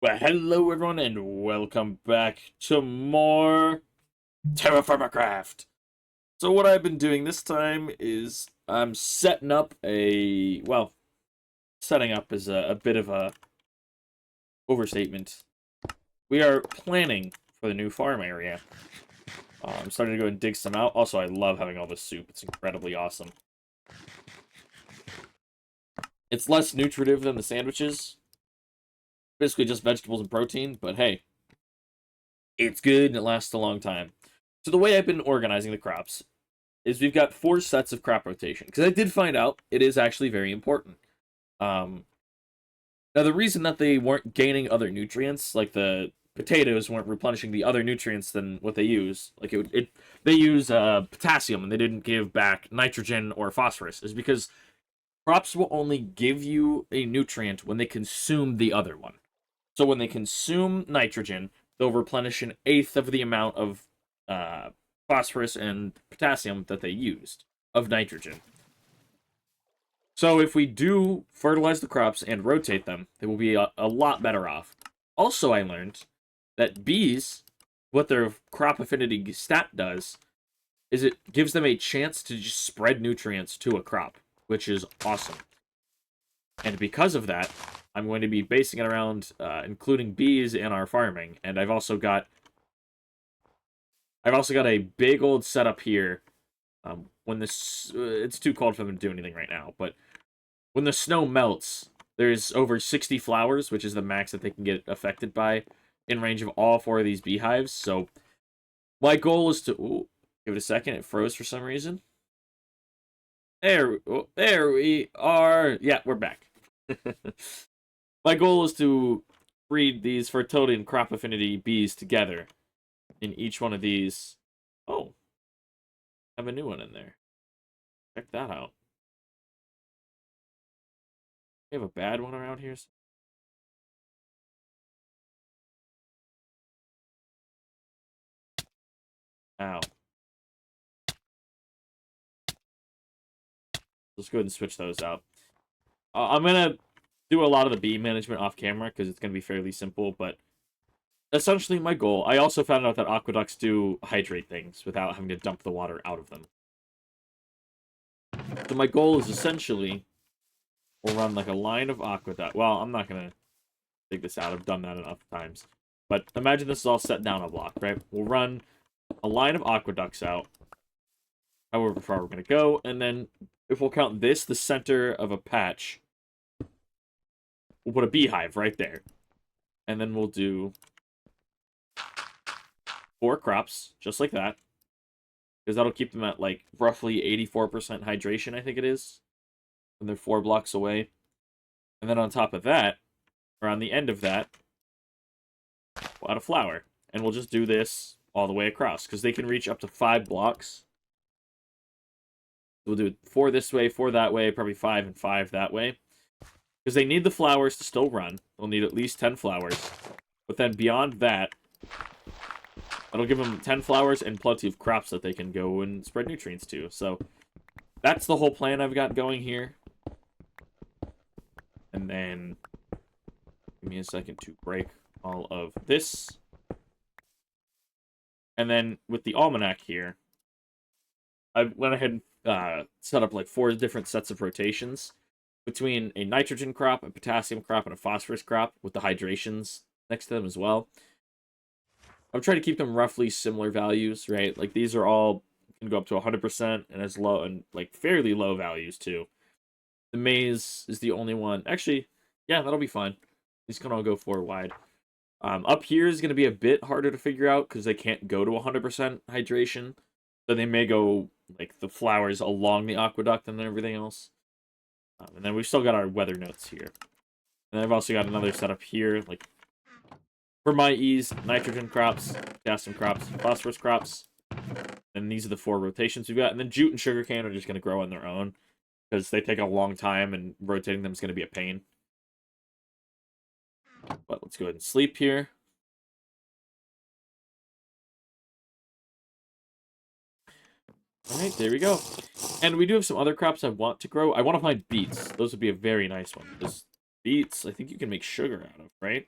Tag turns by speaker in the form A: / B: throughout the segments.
A: Well, hello everyone, and welcome back to more TerraFirmaCraft. So what I've been doing this time is I'm setting up setting up is a bit of a overstatement. We are planning for the new farm area. I'm starting to go and dig some out. Also, I love having all this soup. It's incredibly awesome. It's less nutritive than the sandwiches. Basically just vegetables and protein, but hey, it's good and it lasts a long time. So the way I've been organizing the crops is we've got 4 sets of crop rotation, because I did find out it is actually very important. Um, Now, the reason that they weren't gaining other nutrients, like the potatoes weren't replenishing the other nutrients than what they use, like they use potassium and they didn't give back nitrogen or phosphorus, is because crops will only give you a nutrient when they consume the other one. So when they consume nitrogen, they'll replenish an eighth of the amount of phosphorus and potassium that they used of nitrogen. So if we do fertilize the crops and rotate them, they will be a lot better off. Also, I learned that bees, what their crop affinity stat does, is it gives them a chance to just spread nutrients to a crop, which is awesome. And because of that, I'm going to be basing it around including bees in our farming. And I've also got a big old setup here. When this it's too cold for them to do anything right now, but when the snow melts, there's over 60 flowers, which is the max that they can get affected by, in range of all 4 of these beehives. So my goal is to give it a second. It froze for some reason. There we are. Yeah, we're back. My goal is to breed these fertility and crop affinity bees together in each one of these. Oh, I have a new one in there. Check that out. We have a bad one around here. Ow. Let's go ahead and switch those out. I'm going to do a lot of the bee management off camera because it's going to be fairly simple, but essentially my goal, I also found out that aqueducts do hydrate things without having to dump the water out of them. So my goal is essentially, we'll run like a line of aqueduct. Well, I'm not going to dig this out. I've done that enough times. But imagine this is all set down a block, right? We'll run a line of aqueducts out, however far we're going to go, and then if we'll count this the center of a patch, we'll put a beehive right there. And then we'll do 4 crops, just like that. Because that'll keep them at, like, roughly 84% hydration, I think it is. And they're 4 blocks away. And then on top of that, or on the end of that, we'll add a flower. And we'll just do this all the way across. Because they can reach up to 5 blocks. We'll do 4 this way, 4 that way, probably 5 and 5 that way. Because they need the flowers to still run. They'll need at least 10 flowers. But then beyond that, that'll give them 10 flowers and plenty of crops that they can go and spread nutrients to. So that's the whole plan I've got going here. And then give me a second to break all of this. And then with the almanac here, I went ahead and set up like 4 different sets of rotations between a nitrogen crop, a potassium crop, and a phosphorus crop with the hydrations next to them as well. I'm trying to keep them roughly similar values, right? Like these are all can go up to 100% and as low and like fairly low values too. The maize is the only one. Actually, yeah, that'll be fine. These can all go 4 wide. Up here is going to be a bit harder to figure out because they can't go to 100% hydration. So they may go like the flowers along the aqueduct and everything else. And then we've still got our weather notes here. And I've also got another setup here, like for my ease, nitrogen crops, potassium crops, phosphorus crops. And these are the 4 rotations we've got. And then jute and sugarcane are just going to grow on their own because they take a long time and rotating them is going to be a pain. But let's go ahead and sleep here. All right, there we go. And we do have some other crops I want to grow. I want to find beets. Those would be a very nice one. Because beets, I think you can make sugar out of, right?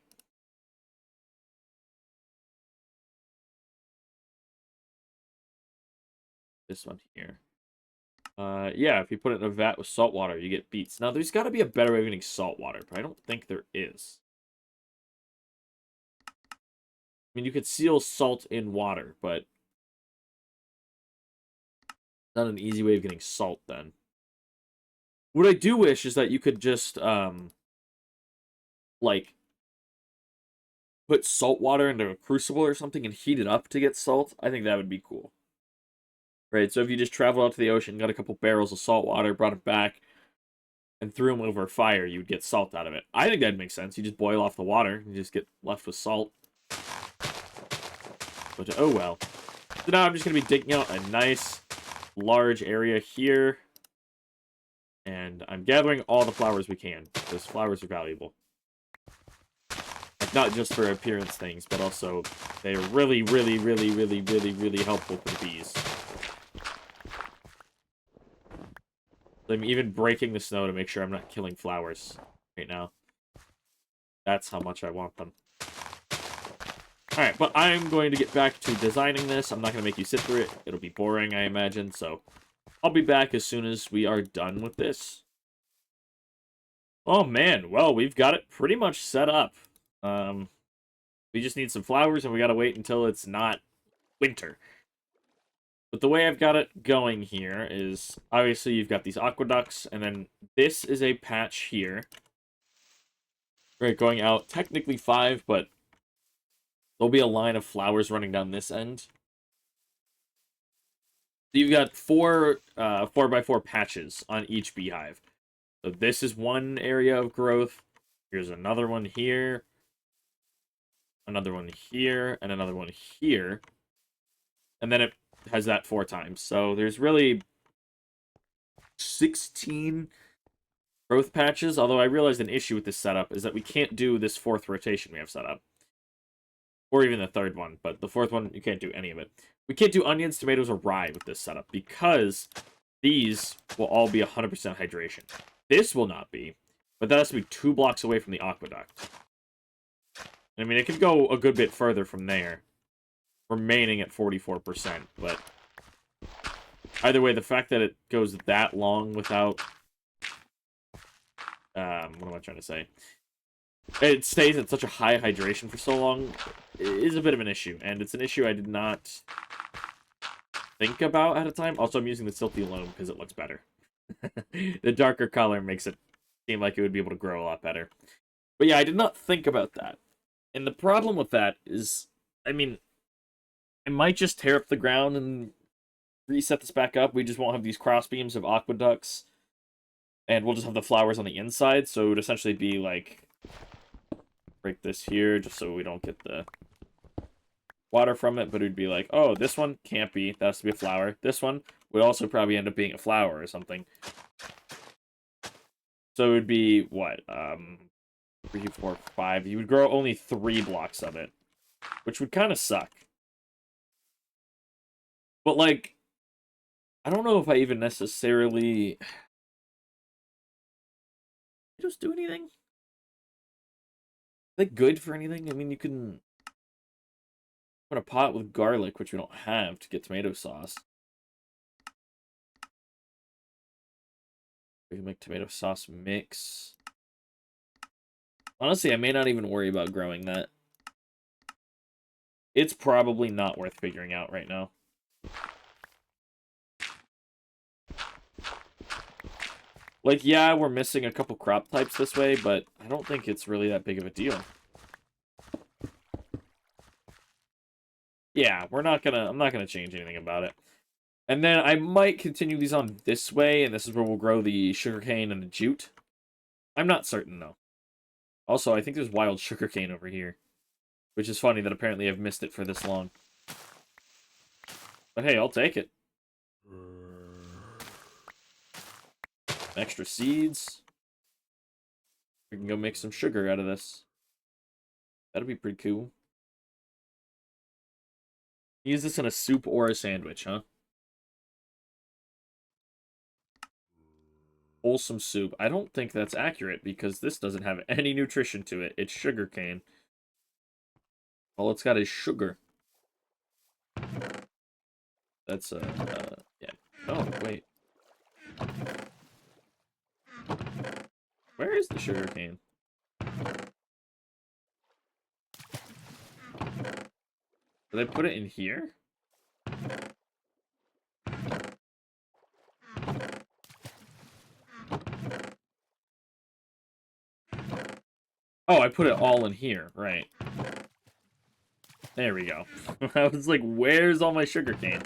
A: this one here. Yeah, if you put it in a vat with salt water, you get beets. Now, there's got to be a better way of getting salt water, but I don't think there is. I mean, you could seal salt in water, but not an easy way of getting salt then. What I do wish is that you could just, like, put salt water into a crucible or something and heat it up to get salt. I think that would be cool. Right, so if you just traveled out to the ocean, got a couple barrels of salt water, brought it back, and threw them over a fire, you would get salt out of it. I think that'd make sense. You just boil off the water, and you just get left with salt. But, oh well. So now I'm just going to be digging out a nice, large area here. And I'm gathering all the flowers we can, because flowers are valuable. Like, not just for appearance things, but also they're really, really, really, really, really, really helpful for the bees. I'm even breaking the snow to make sure I'm not killing flowers right now. That's how much I want them. Alright, but I'm going to get back to designing this. I'm not going to make you sit through it. It'll be boring, I imagine, so I'll be back as soon as we are done with this. Oh man, well, we've got it pretty much set up. We just need some flowers, and we gotta wait until it's not winter. But the way I've got it going here is, obviously you've got these aqueducts, and then this is a patch here. Right, going out, technically 5, but there'll be a line of flowers running down this end. So you've got 4 4x4 patches on each beehive. So this is one area of growth. Here's another one here. Another one here, and another one here. And then it has that 4 times. So there's really 16 growth patches, although I realized an issue with this setup is that we can't do this 4th rotation we have set up. Or even the 3rd one, but the 4th one, you can't do any of it. We can't do onions, tomatoes, or rye with this setup, because these will all be 100% hydration. This will not be, but that has to be 2 blocks away from the aqueduct. I mean, it could go a good bit further from there, remaining at 44%, but either way, the fact that it goes that long without, what am I trying to say? It stays at such a high hydration for so long is a bit of an issue, and it's an issue I did not think about at a time. Also, I'm using the Silty Loam because it looks better. The darker color makes it seem like it would be able to grow a lot better. But yeah, I did not think about that. And the problem with that is, I mean, I might just tear up the ground and reset this back up. We just won't have these cross beams of aqueducts. And we'll just have the flowers on the inside. So it would essentially be like, break this here just so we don't get the water from it. But it would be like, oh, this one can't be. That has to be a flower. This one would also probably end up being a flower or something. So it would be, what, 3, 4, 5. You would grow only 3 blocks of it, which would kind of suck. But, like, I don't know if I even necessarily just do anything. Are they good for anything? I mean, you can put a pot with garlic, which we don't have, to get tomato sauce. We can make tomato sauce mix. Honestly, I may not even worry about growing that. It's probably not worth figuring out right now. Like, yeah, we're missing a couple crop types this way, but I don't think it's really that big of a deal. Yeah, I'm not gonna change anything about it. And then I might continue these on this way, and this is where we'll grow the sugarcane and the jute. I'm not certain, though. Also, I think there's wild sugarcane over here, which is funny that apparently I've missed it for this long. But hey, I'll take it. Extra seeds. We can go make some sugar out of this. That'd be pretty cool. Use this in a soup or a sandwich, huh? Wholesome soup. I don't think that's accurate because this doesn't have any nutrition to it. It's sugarcane. All it's got is sugar. That's, yeah. Oh, wait. Where is the sugarcane? Did they put it in here? Oh, I put it all in here, right. There we go. I was like, where's all my sugarcane?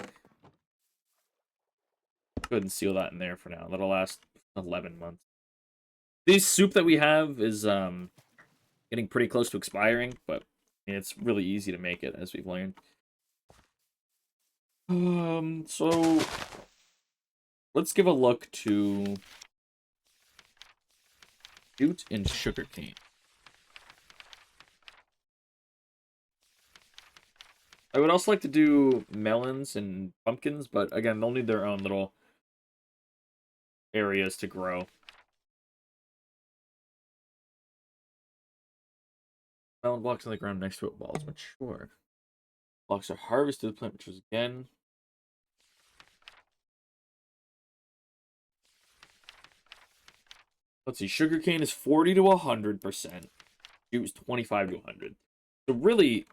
A: Go ahead and seal that in there for now. That'll last 11 months. This soup that we have is getting pretty close to expiring, but it's really easy to make it, as we've learned. So let's give a look to jute and sugarcane. I would also like to do melons and pumpkins, but again, they'll need their own little areas to grow. Melon blocks on the ground next to it, balls mature. Blocks are harvested, the plant matures again. Let's see, sugarcane is 40 to 100%. Jute is 25 to 100. So really,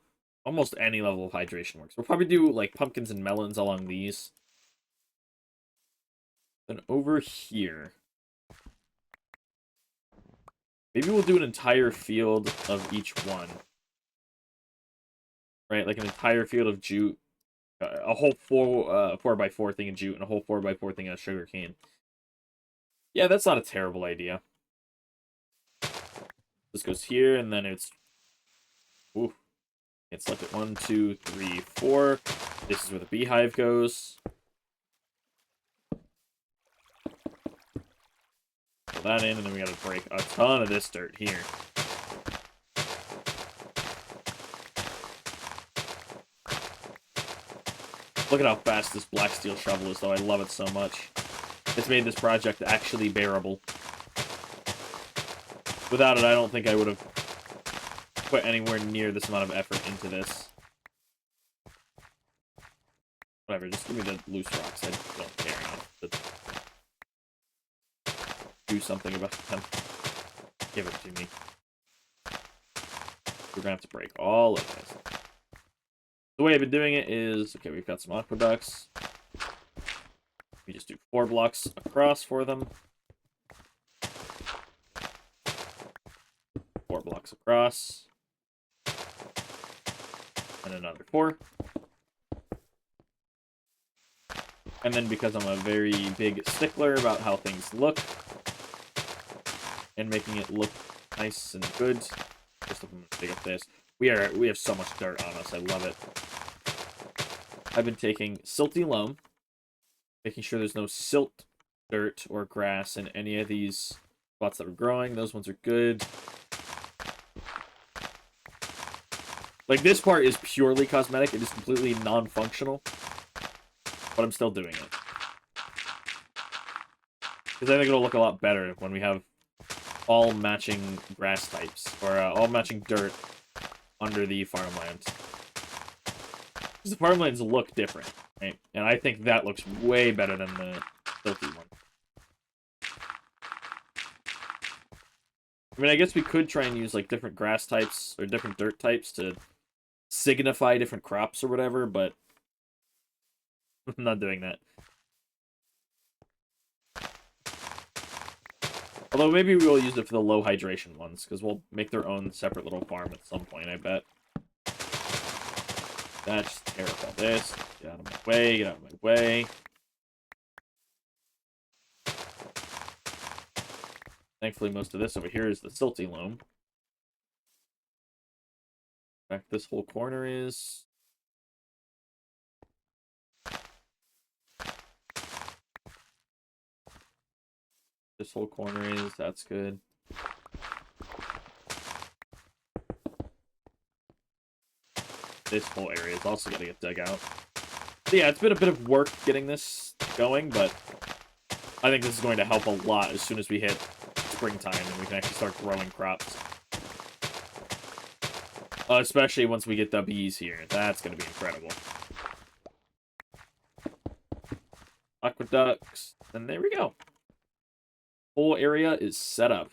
A: almost any level of hydration works. We'll probably do like pumpkins and melons along these. Then over here, maybe we'll do an entire field of each one. Right, like an entire field of jute. A whole 4x4 thing of jute and a whole 4x4 thing of sugarcane. Yeah, that's not a terrible idea. This goes here, and then it's... Ooh. It's like 1, 2, 3, 4. This is where the beehive goes. Put that in, and then we gotta break a ton of this dirt here. Look at how fast this black steel shovel is, though. I love it so much. It's made this project actually bearable. Without it, I don't think I would have put anywhere near this amount of effort into this. Whatever, just give me the loose rocks. I don't care enough to do something about them. Give it to me. We're gonna have to break all of this. The way I've been doing it is, okay, we've got some aqueducts. We just do 4 blocks across for them. 4 blocks across. And another 4. And then because I'm a very big stickler about how things look, and making it look nice and good, just I'm gonna dig up this. We have so much dirt on us, I love it. I've been taking silty loam, making sure there's no silt, dirt, or grass in any of these spots that are growing. Those ones are good. Like, this part is purely cosmetic. It is completely non-functional. But I'm still doing it. Because I think it'll look a lot better when we have all matching grass types. Or all matching dirt under the farmlands. Because the farmlands look different, right? And I think that looks way better than the filthy one. I mean, I guess we could try and use, like, different grass types or different dirt types to signify different crops or whatever, but I'm not doing that. Although maybe we'll use it for the low hydration ones, because we'll make their own separate little farm at some point, I bet. That's terrible. This. Get out of my way, get out of my way. Thankfully, most of this over here is the silty loam. In fact, this whole corner is... This whole corner is, that's good. This whole area is also going to get dug out. So yeah, it's been a bit of work getting this going, but I think this is going to help a lot as soon as we hit springtime and we can actually start growing crops. Especially once we get the bees here. That's going to be incredible. aqueducts, and there we go. Whole area is set up.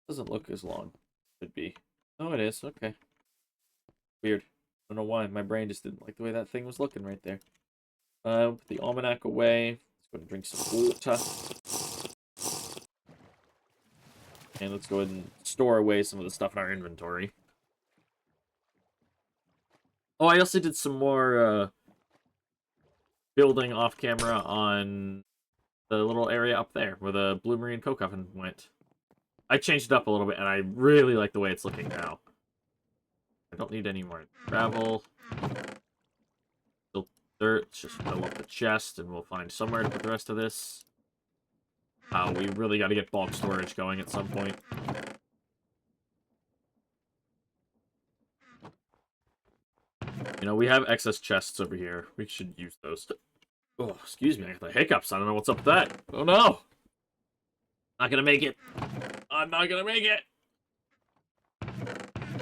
A: Doesn't look as long. Should be. Oh, it is. Okay. Weird. I don't know why. My brain just didn't like the way that thing was looking right there. Put the almanac away. Let's go ahead and drink some water. And let's go ahead and store away some of the stuff in our inventory. Oh, I also did some more building off camera on the little area up there where the Blue Marine Coke Oven went. I changed it up a little bit, and I really like the way it's looking now. I don't need any more gravel. Still dirt. Let's just fill up the chest, and we'll find somewhere to put the rest of this. We really got to get bulk storage going at some point. You know, we have excess chests over here. We should use those. Oh, excuse me. I got the hiccups. I don't know what's up with that. Oh, no. Not gonna make it. I'm not gonna make it.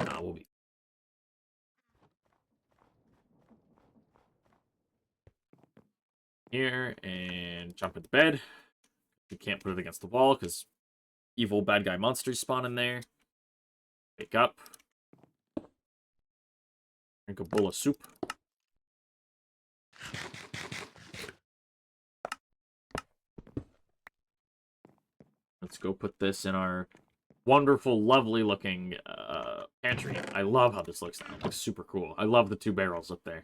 A: Nah, we'll be. Here, and jump into bed. We can't put it against the wall, because evil bad guy monsters spawn in there. Wake up. Drink a bowl of soup. Let's go put this in our wonderful, lovely looking pantry. I love how this looks now. It looks super cool. I love the 2 barrels up there.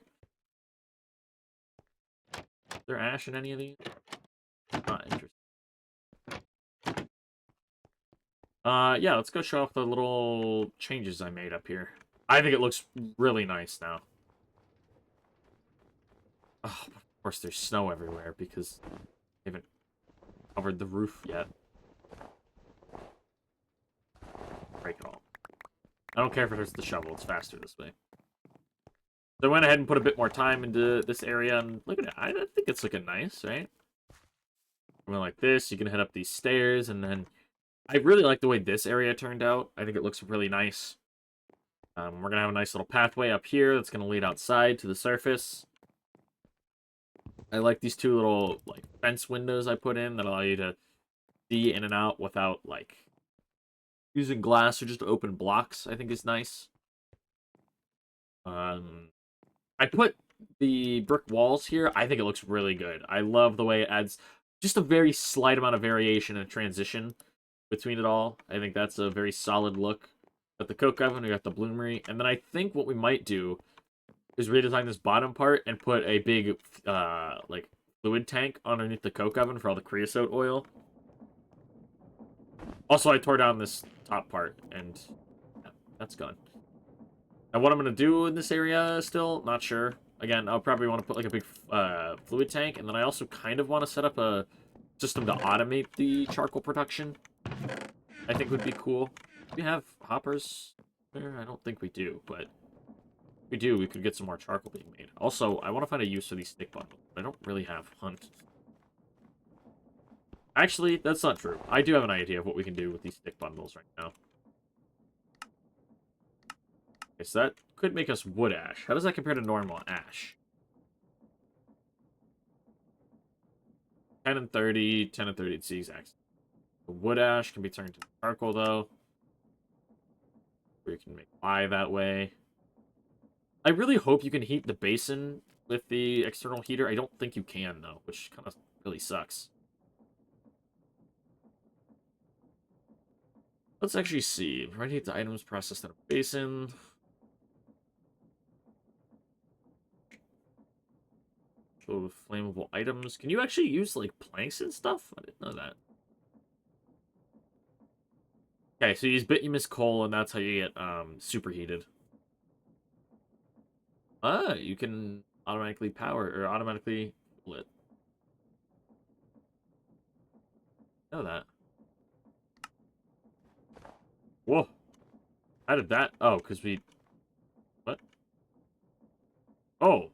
A: Is there ash in any of these? Not interesting. Yeah, let's go show off the little changes I made up here. I think it looks really nice now. Oh, of course there's snow everywhere because they haven't covered the roof yet. Break it all. I don't care if it hurts the shovel, it's faster this way. So I went ahead and put a bit more time into this area, and look at it. I think it's looking nice, right? Going like this, you can head up these stairs, and then I really like the way this area turned out. I think it looks really nice. We're going to have a nice little pathway up here that's going to lead outside to the surface. I like these 2 little like fence windows I put in that allow you to see in and out without like using glass or just open blocks. I think is nice. I put the brick walls here. I think it looks really good. I love the way it adds just a very slight amount of variation and transition between it all. I think that's a very solid look. Got the coke oven, we got the bloomery, and then I think what we might do is redesign this bottom part and put a big like fluid tank underneath the coke oven for all the creosote oil. Also, I tore down this top part, and yeah, that's gone. And what I'm going to do in this area still, not sure. Again, I'll probably want to put like a big fluid tank, and then I also kind of want to set up a system to automate the charcoal production. I think would be cool. Do we have hoppers there? I don't think we do, but if we do, we could get some more charcoal being made. Also, I want to find a use for these stick bundles. I don't really have hunt. Actually, that's not true. I do have an idea of what we can do with these stick bundles right now. Okay, so that could make us wood ash. How does that compare to normal ash? 10 and 30, 10 and 30, it's the exact. The wood ash can be turned to charcoal, though. Or you can make lye that way. I really hope you can heat the basin with the external heater. I don't think you can, though, which kind of really sucks. Let's actually see. Ready the items processed in a basin. Show flammable items. Can you actually use, like, planks and stuff? I didn't know that. Okay, so you use bituminous coal, and that's how you get superheated. Ah, you can automatically power, or automatically lit. Know that. Whoa. How did that? Oh, because we... What? Oh.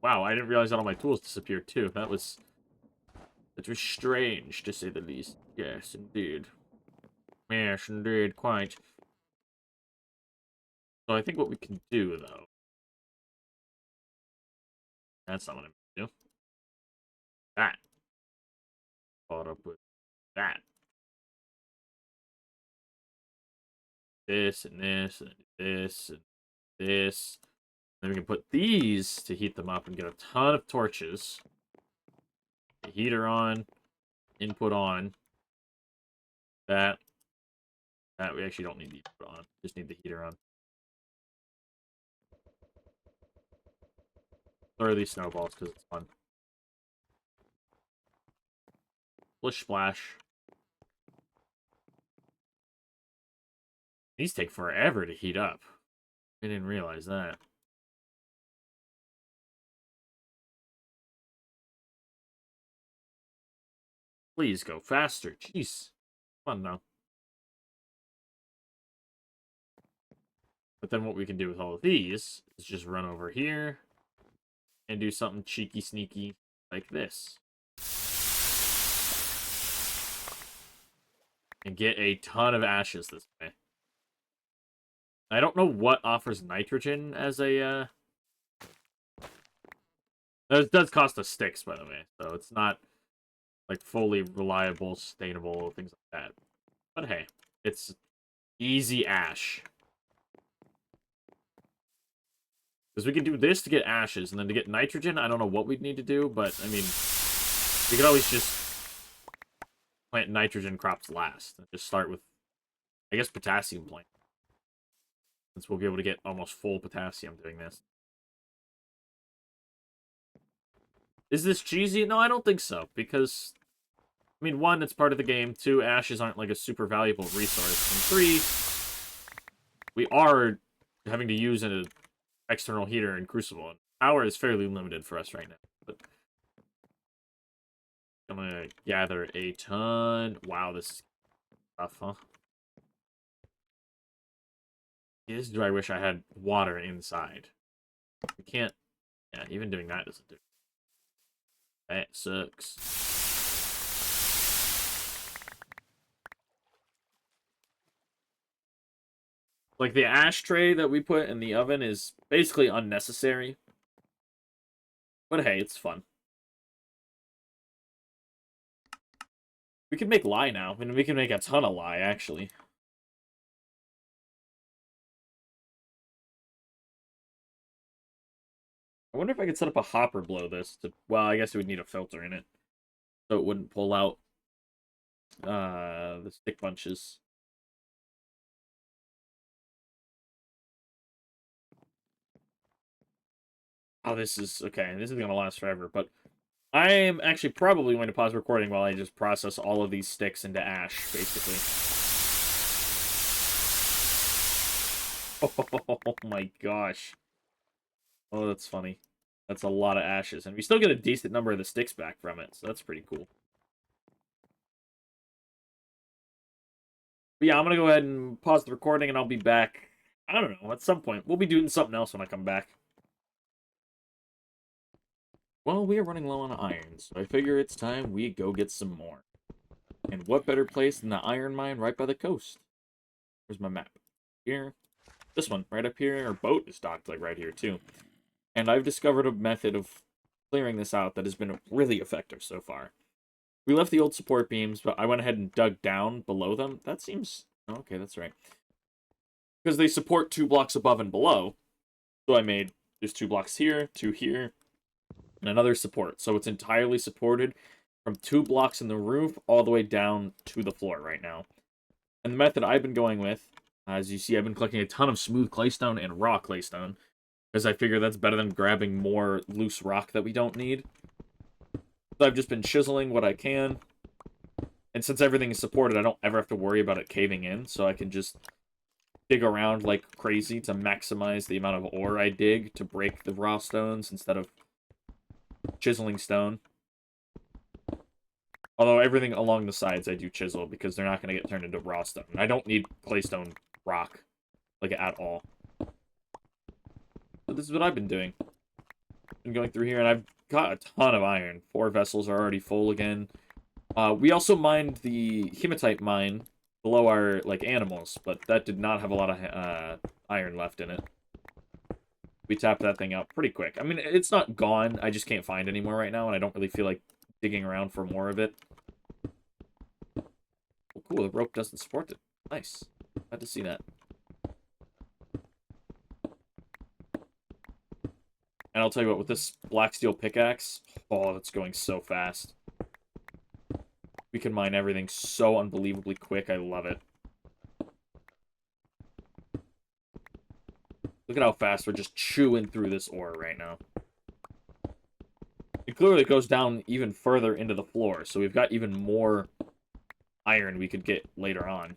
A: Wow, I didn't realize that all my tools disappeared, too. That was strange, to say the least. Yes, indeed. Yes, indeed, quite. So I think what we can do, though... That's not what I'm going to do. That. Followed up with that. This, and this, and this, and this. Then we can put these to heat them up and get a ton of torches. The heater on. Input on. That. That we actually don't need the input on. Just need the heater on. Throw these snowballs because it's fun. Splish splash. These take forever to heat up. I didn't realize that. Please go faster. Jeez. Come on now. But then what we can do with all of these is just run over here and do something cheeky sneaky like this. And get a ton of ashes this way. I don't know what offers nitrogen as a, It does cost us sticks, by the way, so it's not, like, fully reliable, sustainable, things like that. But hey, it's easy ash. Because we can do this to get ashes, and then to get nitrogen, I don't know what we'd need to do, but, I mean, we could always just plant nitrogen crops last. And just start with, I guess, potassium plant. Since we'll be able to get almost full potassium doing this. Is this cheesy? No, I don't think so, because, I mean, one, it's part of the game. Two, ashes aren't, like, a super valuable resource. And three, we are having to use an external heater in Crucible, and power is fairly limited for us right now. But I'm gonna gather a ton. Wow, this is tough, huh? Is do I wish I had water inside? We can't. Yeah, even doing that doesn't do it. That sucks. Like, the ashtray that we put in the oven is basically unnecessary. But hey, it's fun. We can make lye now. I mean, we can make a ton of lye, actually. I wonder if I could set up a hopper below this to... Well, I guess it would need a filter in it. So it wouldn't pull out the stick bunches. Oh, this is... Okay, this is going to last forever, but... I am actually probably going to pause recording while I just process all of these sticks into ash, basically. Oh my gosh. Oh, that's funny. That's a lot of ashes. And we still get a decent number of the sticks back from it, so that's pretty cool. But yeah, I'm going to go ahead and pause the recording, and I'll be back, I don't know, at some point. We'll be doing something else when I come back. Well, we are running low on iron, so I figure it's time we go get some more. And what better place than the iron mine right by the coast? Where's my map? Here. This one, right up here. Our boat is docked, like, right here, too. And I've discovered a method of clearing this out that has been really effective so far. We left the old support beams, but I went ahead and dug down below them. That seems... Okay, that's right. Because they support 2 blocks above and below. So I made... There's 2 blocks here, 2 here, and another support. So it's entirely supported from 2 blocks in the roof all the way down to the floor right now. And the method I've been going with, as you see, I've been collecting a ton of smooth claystone and raw claystone. Because I figure that's better than grabbing more loose rock that we don't need. So I've just been chiseling what I can. And since everything is supported, I don't ever have to worry about it caving in. So I can just dig around like crazy to maximize the amount of ore I dig to break the raw stones instead of chiseling stone. Although everything along the sides I do chisel because they're not going to get turned into raw stone. I don't need claystone rock, like, at all. So this is what I've been doing. Been going through here, and I've got a ton of iron. 4 vessels are already full again. We also mined the hematite mine below our, like, animals, but that did not have a lot of iron left in it. We tapped that thing out pretty quick. I mean, it's not gone. I just can't find any more right now, and I don't really feel like digging around for more of it. Oh, cool. The rope doesn't support it. Nice. Glad to see that. And I'll tell you what, with this black steel pickaxe, oh, that's going so fast. We can mine everything so unbelievably quick. I love it. Look at how fast we're just chewing through this ore right now. It clearly goes down even further into the floor, so we've got even more iron we could get later on.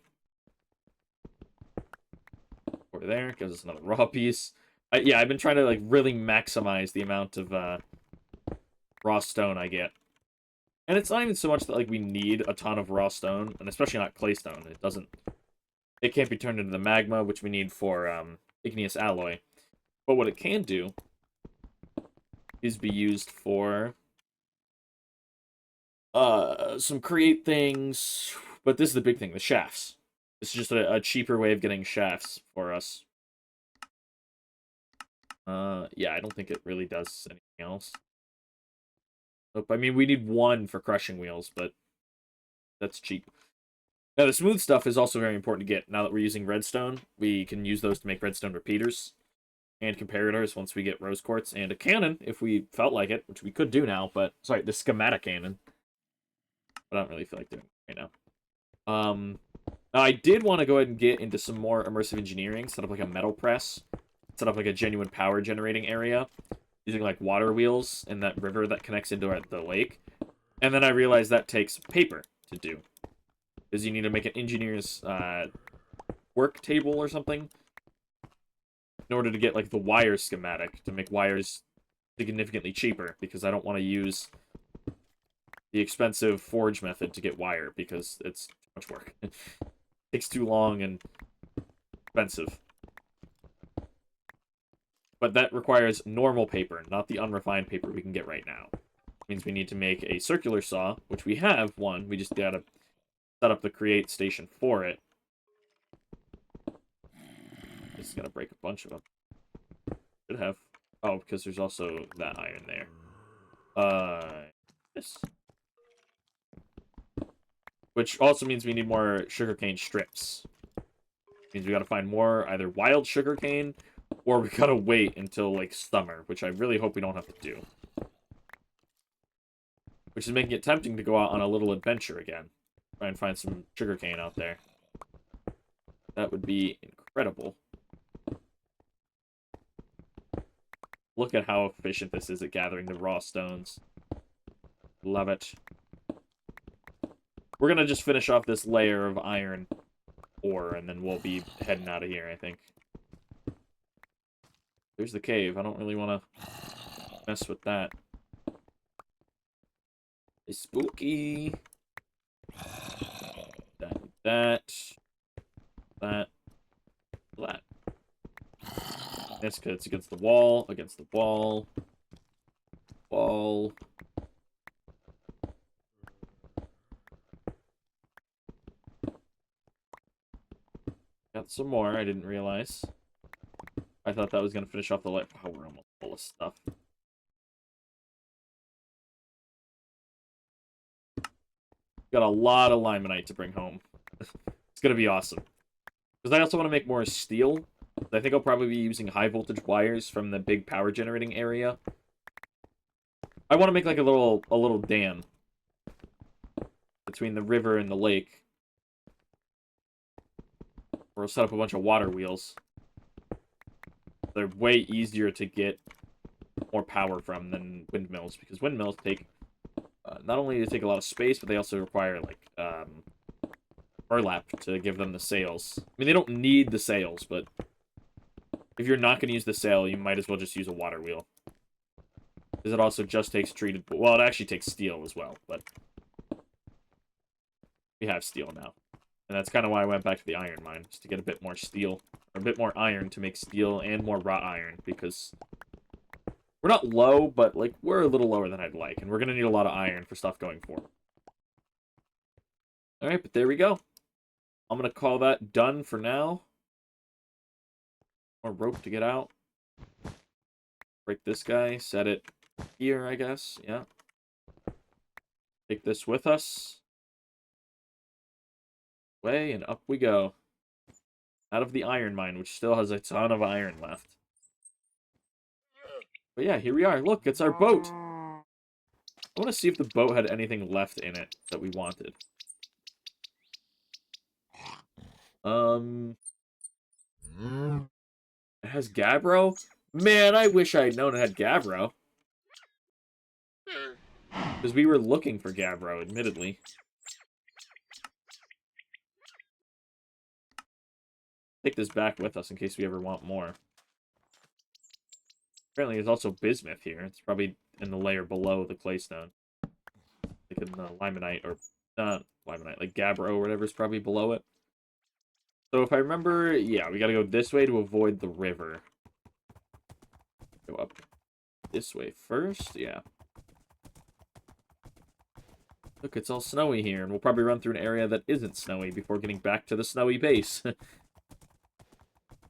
A: Over there, gives us another raw piece. Yeah, I've been trying to, like, really maximize the amount of raw stone I get. And it's not even so much that, like, we need a ton of raw stone, and especially not claystone. It can't be turned into the magma, which we need for igneous alloy. But what it can do is be used for some create things. But this is the big thing, the shafts. This is just a cheaper way of getting shafts for us. Yeah, I don't think it really does anything else. I mean, we need one for crushing wheels, but that's cheap. Now, the smooth stuff is also very important to get. Now that we're using redstone, we can use those to make redstone repeaters and comparators once we get rose quartz, and a cannon if we felt like it, which we could do now, but, sorry, the schematic cannon. But I don't really feel like doing it right now. Now, I did want to go ahead and get into some more immersive engineering, set up like a metal press, set up like a genuine power generating area, using like water wheels in that river that connects into the lake. And then I realized that takes paper to do. Because you need to make an engineer's work table or something in order to get like the wire schematic to make wires significantly cheaper, because I don't want to use the expensive forge method to get wire because it's too much work. It takes too long and expensive. But that requires normal paper, not the unrefined paper we can get right now. It means we need to make a circular saw, which we have one. We just gotta set up the create station for it. This is gonna break a bunch of them. Should have. Oh, because there's also that iron there. This. Which also means we need more sugarcane strips. Means we gotta find more either wild sugarcane, or we gotta wait until, like, summer, which I really hope we don't have to do. Which is making it tempting to go out on a little adventure again. Try and find some sugarcane out there. That would be incredible. Look at how efficient this is at gathering the raw stones. Love it. We're gonna just finish off this layer of iron ore, and then we'll be heading out of here, I think. There's the cave. I don't really want to mess with that. It's spooky. That. That's because it's against the wall, Wall. Got some more, I didn't realize. I thought that was going to finish off the light. Oh, we're almost full of stuff. Got a lot of limonite to bring home. It's going to be awesome. Because I also want to make more steel. I think I'll probably be using high voltage wires from the big power generating area. I want to make like a little dam between the river and the lake. Or we'll set up a bunch of water wheels. They're way easier to get more power from than windmills, because windmills take not only do they take a lot of space, but they also require like burlap to give them the sails. I mean, they don't need the sails, but if you're not going to use the sail, you might as well just use a water wheel, because it also just takes treated. Well, it actually takes steel as well, but we have steel now, and that's kind of why I went back to the iron mine, just to get a bit more steel. Or a bit more iron to make steel and more wrought iron, because we're not low, but like we're a little lower than I'd like, and we're gonna need a lot of iron for stuff going forward. Alright, but there we go. I'm going to call that done for now. More rope to get out. Break this guy. Set it here, I guess. Yeah. Take this with us. Way, and up we go. Out of the iron mine, which still has a ton of iron left. But yeah, here we are. Look, it's our boat. I want to see if the boat had anything left in it that we wanted. It has Gabbro? Man, I wish I had known it had Gabbro. Because we were looking for Gabbro, admittedly. Take this back with us in case we ever want more. Apparently there's also bismuth here. It's probably in the layer below the claystone. Like in the limonite, or not limonite, like Gabbro or whatever is probably below it. So if I remember, yeah, we gotta go this way to avoid the river. Go up this way first, yeah. Look, it's all snowy here, and we'll probably run through an area that isn't snowy before getting back to the snowy base.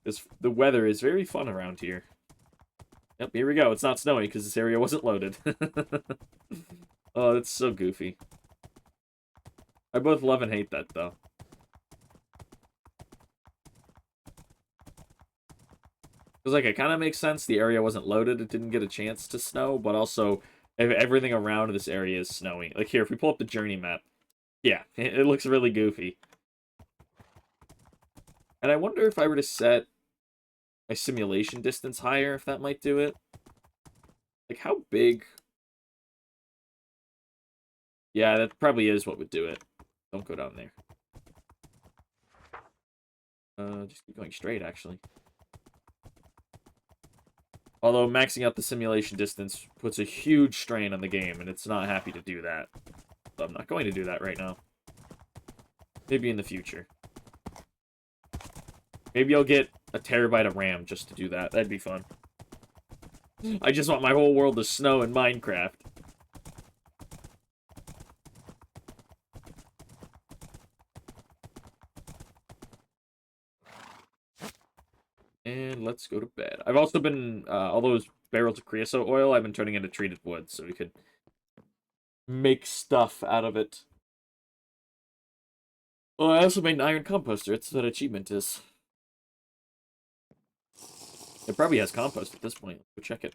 A: Because the weather is very fun around here. Yep, here we go. It's not snowy because this area wasn't loaded. Oh, that's so goofy. I both love and hate that, though. Because, like, it kind of makes sense. The area wasn't loaded. It didn't get a chance to snow. But also, everything around this area is snowy. Like, here, if we pull up the journey map. Yeah, it looks really goofy. And I wonder if I were to set my simulation distance higher, if that might do it. Like, how big? Yeah, that probably is what would do it. Don't go down there. Just keep going straight, actually. Although maxing out the simulation distance puts a huge strain on the game, and it's not happy to do that. So I'm not going to do that right now. Maybe in the future. Maybe I'll get a terabyte of RAM just to do that. That'd be fun. I just want my whole world to snow in Minecraft. And let's go to bed. I've also been, all those barrels of creosote oil, I've been turning into treated wood, so we could make stuff out of it. Oh, I also made an iron composter. It's what achievement is. It probably has compost at this point. Go check it.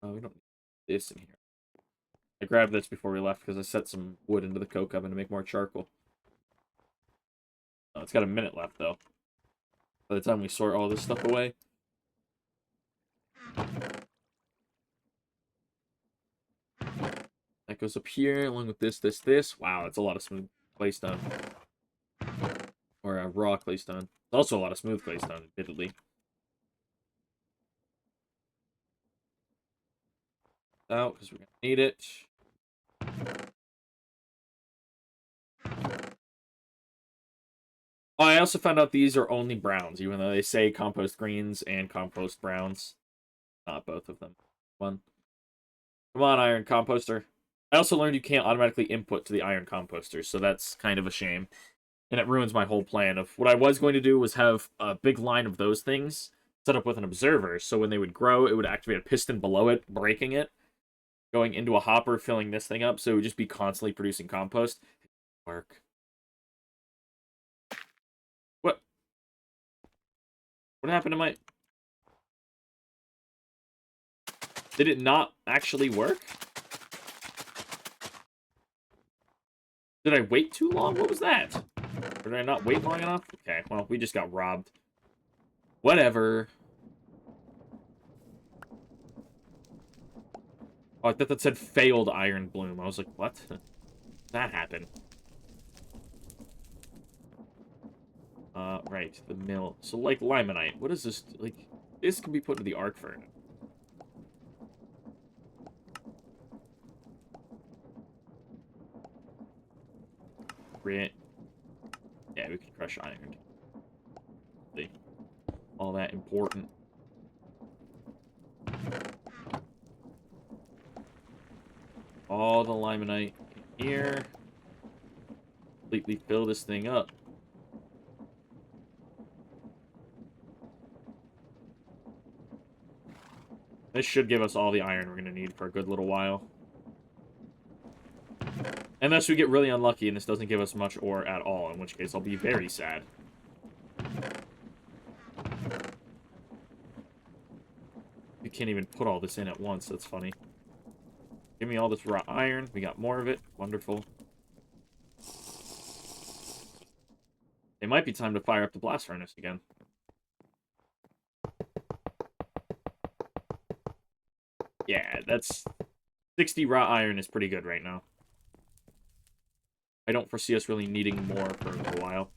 A: Oh, we don't need this in here. I grabbed this before we left because I set some wood into the coke oven to make more charcoal. Oh, it's got a minute left, though. By the time we sort all this stuff away. That goes up here, along with this, this, this. Wow, that's a lot of smooth claystone. Or raw claystone. Also a lot of smooth claystone, admittedly. Out, because we're going to need it. Oh, I also found out these are only browns, even though they say compost greens and compost browns. Not both of them. One. Come on, iron composter. I also learned you can't automatically input to the iron composter, so that's kind of a shame. And it ruins my whole plan of what I was going to do was have a big line of those things set up with an observer, so when they would grow, it would activate a piston below it, breaking it, going into a hopper, filling this thing up, so it would just be constantly producing compost. It didn't work. What? What happened to my... Did it not actually work? Did I wait too long? What was that? Or did I not wait long enough? Okay, well, we just got robbed. Whatever. Oh, I thought that said failed iron bloom. I was like, what? That happened. Right, the mill. So, like, limonite. What is this? Like, this can be put into the arc furnace. Grit. Yeah, we can crush iron. All that important. All the limonite in here. Completely fill this thing up. This should give us all the iron we're going to need for a good little while. Unless we get really unlucky and this doesn't give us much ore at all, in which case I'll be very sad. We can't even put all this in at once. That's funny. Give me all this raw iron. We got more of it. Wonderful. It might be time to fire up the blast furnace again. Yeah, that's 60 raw iron is pretty good right now. I don't foresee us really needing more for a little while.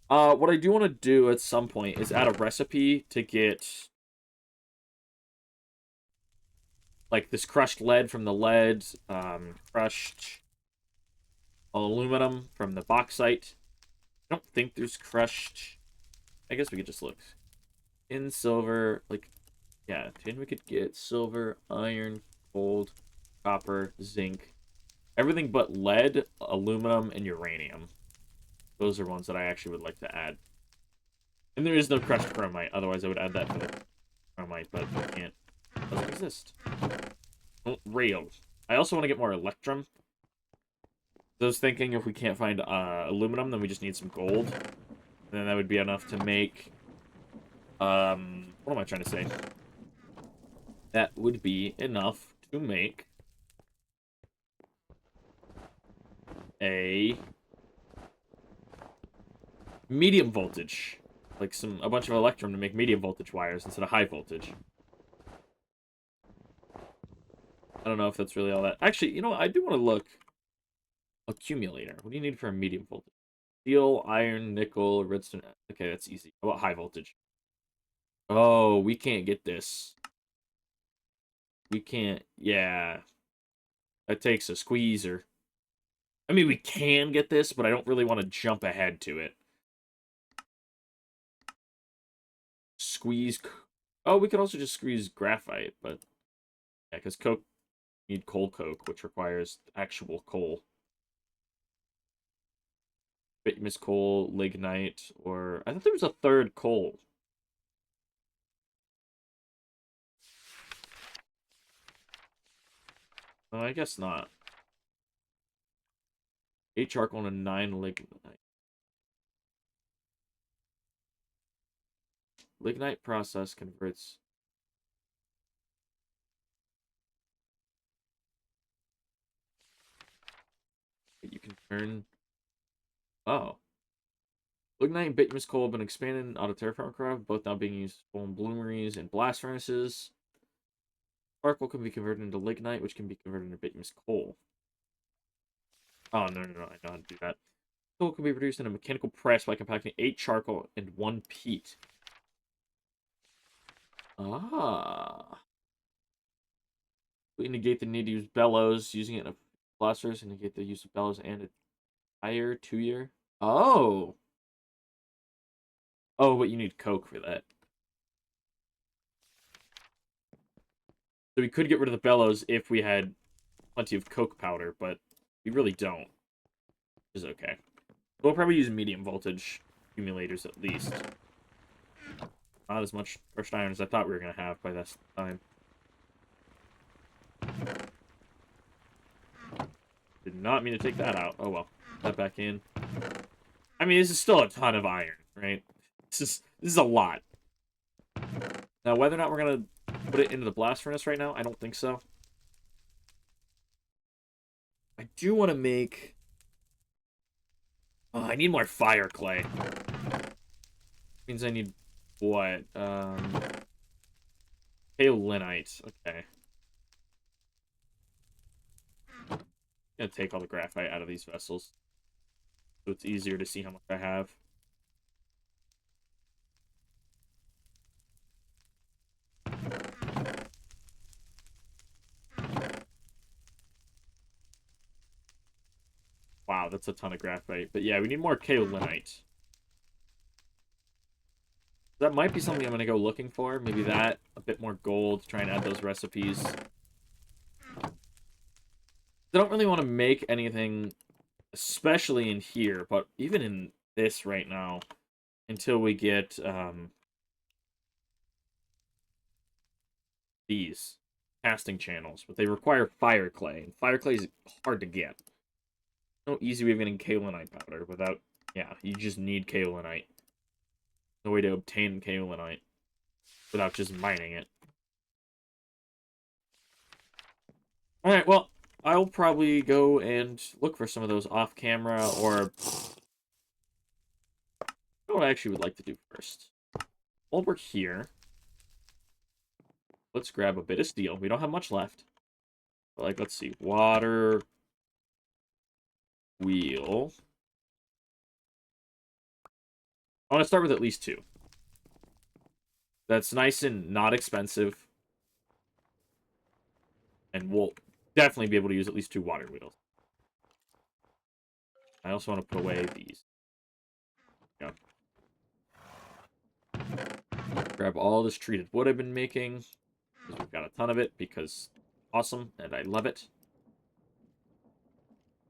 A: What I do want to do at some point is add a recipe to get like this crushed lead from the lead, crushed aluminum from the bauxite. I don't think there's crushed. I guess we could just look in silver, like, yeah, tin we could get silver, iron, gold, copper, zinc, everything but lead, aluminum, and uranium. Those are ones that I actually would like to add. And there is no crushed chromite, otherwise I would add that for the chromite, but I can't. It doesn't exist. Oh, rails. I also want to get more electrum. I was thinking if we can't find aluminum, then we just need some gold. And then that would be enough to make... what am I trying to say? That would be enough to make a medium voltage. Like a bunch of electrum to make medium voltage wires instead of high voltage. I don't know if that's really all that. Actually, you know what? I do want to look. Accumulator. What do you need for a medium voltage? Steel, iron, nickel, redstone. Okay, that's easy. How about high voltage? Oh, we can't get this. We can't. Yeah. That takes a squeezer. I mean, we can get this, but I don't really want to jump ahead to it. Squeeze. Oh, we could also just squeeze graphite, but yeah, because coke, you need coal coke, which requires actual coal. Bituminous coal, lignite, or I thought there was a third coal. Oh, I guess not. 8 charcoal and 9 lignite. Lignite process converts. You can turn. Oh. Lignite and bituminous coal have been expanded out of TerraFirmaCraft, both now being used in bloomeries and blast furnaces. Charcoal can be converted into lignite, which can be converted into bituminous coal. Oh, no, I know how to do that. Coal can be produced in a mechanical press by compacting 8 charcoal and 1 peat. Ah. We negate the need to use bellows, using it in a blast furnace, and negate the use of bellows and a tire 2-year. Oh. Oh, but you need coke for that. So we could get rid of the bellows if we had plenty of coke powder, but we really don't. Which is okay. We'll probably use medium voltage accumulators at least. Not as much crushed iron as I thought we were going to have by this time. Did not mean to take that out. Oh well. Put that back in. I mean, this is still a ton of iron, right? This is a lot. Now, whether or not we're going to put it into the blast furnace right now, I don't think so. I do want to make... Oh, I need more fire clay. Means I need what? Kaolinite. Okay. I'm gonna take all the graphite out of these vessels, so it's easier to see how much I have. Wow, that's a ton of graphite. But yeah, we need more kaolinite. That might be something I'm going to go looking for. Maybe that, a bit more gold, try and add those recipes. I don't really want to make anything, especially in here, but even in this right now, until we get these. casting channels, but they require fire clay, and fire clay is hard to get. No easy way of getting kaolinite powder without... Yeah, you just need kaolinite. No way to obtain kaolinite without just mining it. Alright, well, I'll probably go and look for some of those off camera, or... What I actually would like to do first. While we're here, let's grab a bit of steel. We don't have much left. But, like, let's see. Water... Wheel... I want to start with at least 2. That's nice and not expensive. And we'll definitely be able to use at least 2 water wheels. I also want to put away these. Yeah. Grab all this treated wood I've been making. Because we've got a ton of it, because awesome, and I love it.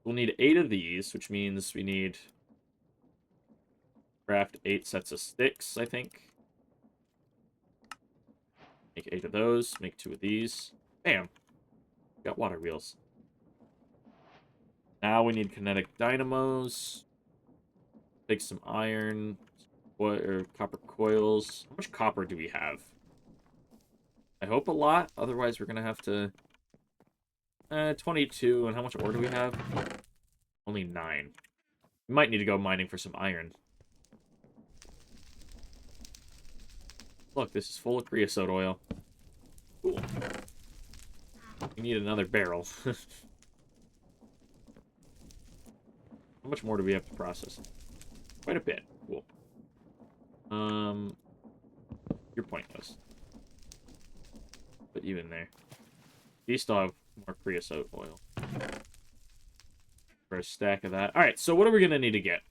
A: We'll need 8 of these, which means we need... Craft 8 sets of sticks, I think. Make 8 of those. Make 2 of these. Bam. Got water wheels. Now we need kinetic dynamos. Take some iron. Or copper coils. How much copper do we have? I hope a lot. Otherwise, we're going to have to... 22. And how much ore do we have? Only 9. We might need to go mining for some iron. Look, this is full of creosote oil. Cool. We need another barrel. How much more do we have to process? Quite a bit. Cool. You're pointless. But even there. We still have more creosote oil. For a stack of that. Alright, so what are we going to need to get?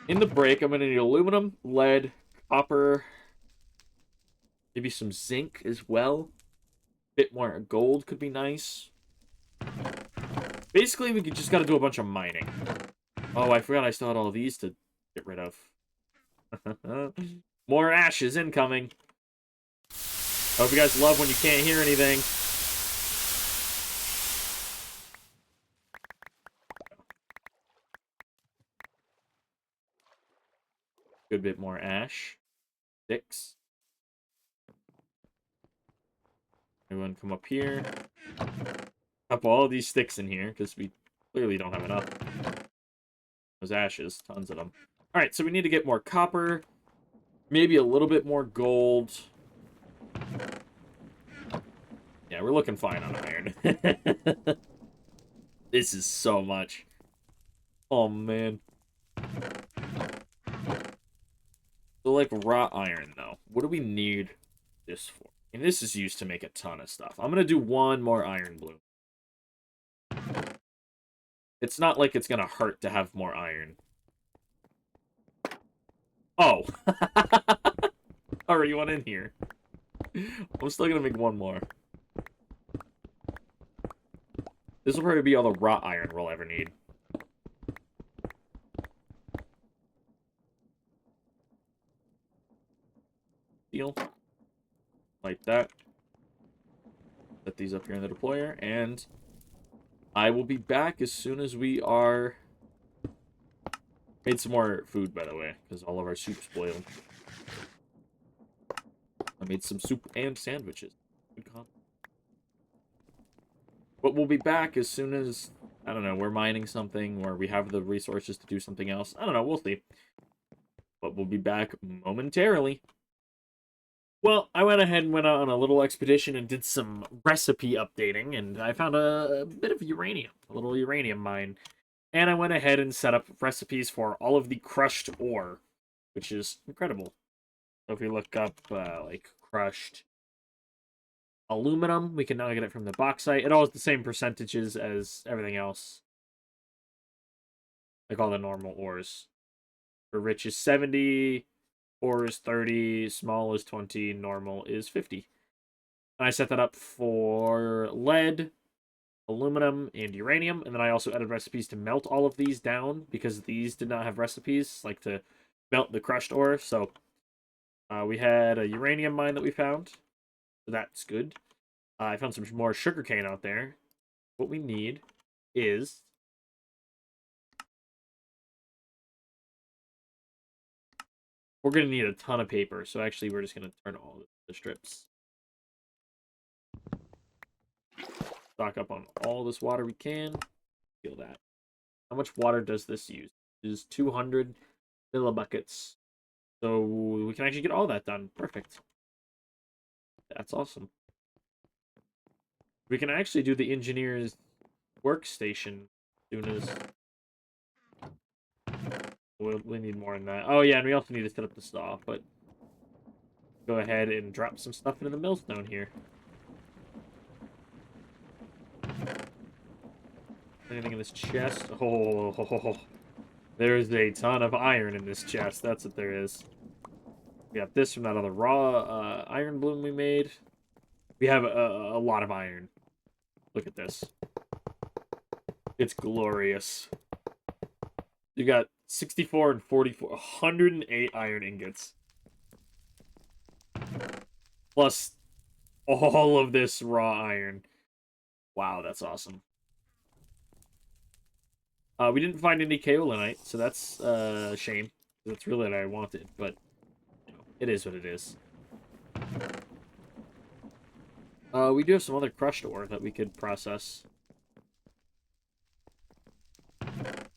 A: In the break, I'm going to need aluminum, lead, copper, maybe some zinc as well. Bit more gold could be nice. Basically, we just got to do a bunch of mining. Oh, I forgot I still had all these to get rid of. More ashes incoming. I hope you guys love when you can't hear anything. Good bit more ash. Sticks. Everyone come up here. Up all these sticks in here, because we clearly don't have enough. Those ashes, tons of them. Alright, so we need to get more copper. Maybe a little bit more gold. Yeah, we're looking fine on iron. This is so much. Oh, man. So, like, raw iron, though. What do we need this for? And this is used to make a ton of stuff. I'm going to do 1 more iron bloom. It's not like it's going to hurt to have more iron. Oh. Alright, you want in here. I'm still going to make 1 more. This will probably be all the raw iron we'll ever need. Steel. Like that. Set these up here in the deployer, and I will be back as soon as we are... Made some more food, by the way, because all of our soup's boiled. I made some soup and sandwiches. Good combo. But we'll be back as soon as, I don't know, we're mining something, or we have the resources to do something else. I don't know, we'll see. But we'll be back momentarily. Well, I went ahead and went out on a little expedition and did some recipe updating, and I found a bit of uranium, a little uranium mine. And I went ahead and set up recipes for all of the crushed ore, which is incredible. So if we look up, like, crushed aluminum, we can now get it from the bauxite. It all has the same percentages as everything else. Like all the normal ores. For rich is 70... Ore is 30, small is 20, normal is 50. And I set that up for lead, aluminum, and uranium. And then I also added recipes to melt all of these down, because these did not have recipes, like to melt the crushed ore. So we had a uranium mine that we found. So that's good. I found some more sugarcane out there. What we need is... we're going to need a ton of paper, so actually we're just going to turn all the strips. Stock up on all this water we can. Feel that. How much water does this use? It is 200 millibuckets. So we can actually get all that done. Perfect. That's awesome. We can actually do the engineer's workstation as soon as... we need more than that. Oh, yeah, and we also need to set up the saw, but... go ahead and drop some stuff into the millstone here. Anything in this chest? Oh, there's a ton of iron in this chest. That's what there is. We got this from that other raw iron bloom we made. We have a lot of iron. Look at this. It's glorious. You got 64 and 44, 108 iron ingots. Plus all of this raw iron. Wow, that's awesome. We didn't find any kaolinite, so that's a shame. That's really what I wanted, but you know, it is what it is. We do have some other crushed ore that we could process.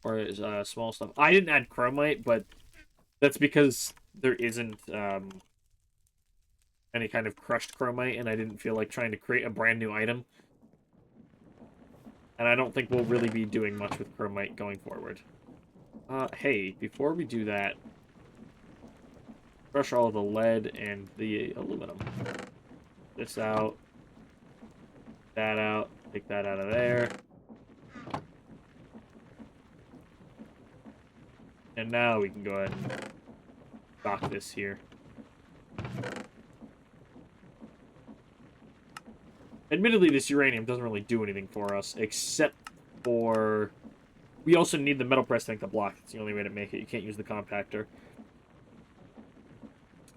A: Or small stuff. I didn't add chromite, but that's because there isn't any kind of crushed chromite, and I didn't feel like trying to create a brand new item. And I don't think we'll really be doing much with chromite going forward. Hey, before we do that, crush all the lead and the aluminum. This out. That out. Take that out of there. And now we can go ahead and dock this here. Admittedly, this uranium doesn't really do anything for us, except for... we also need the metal press tank to block. It's the only way to make it. You can't use the compactor.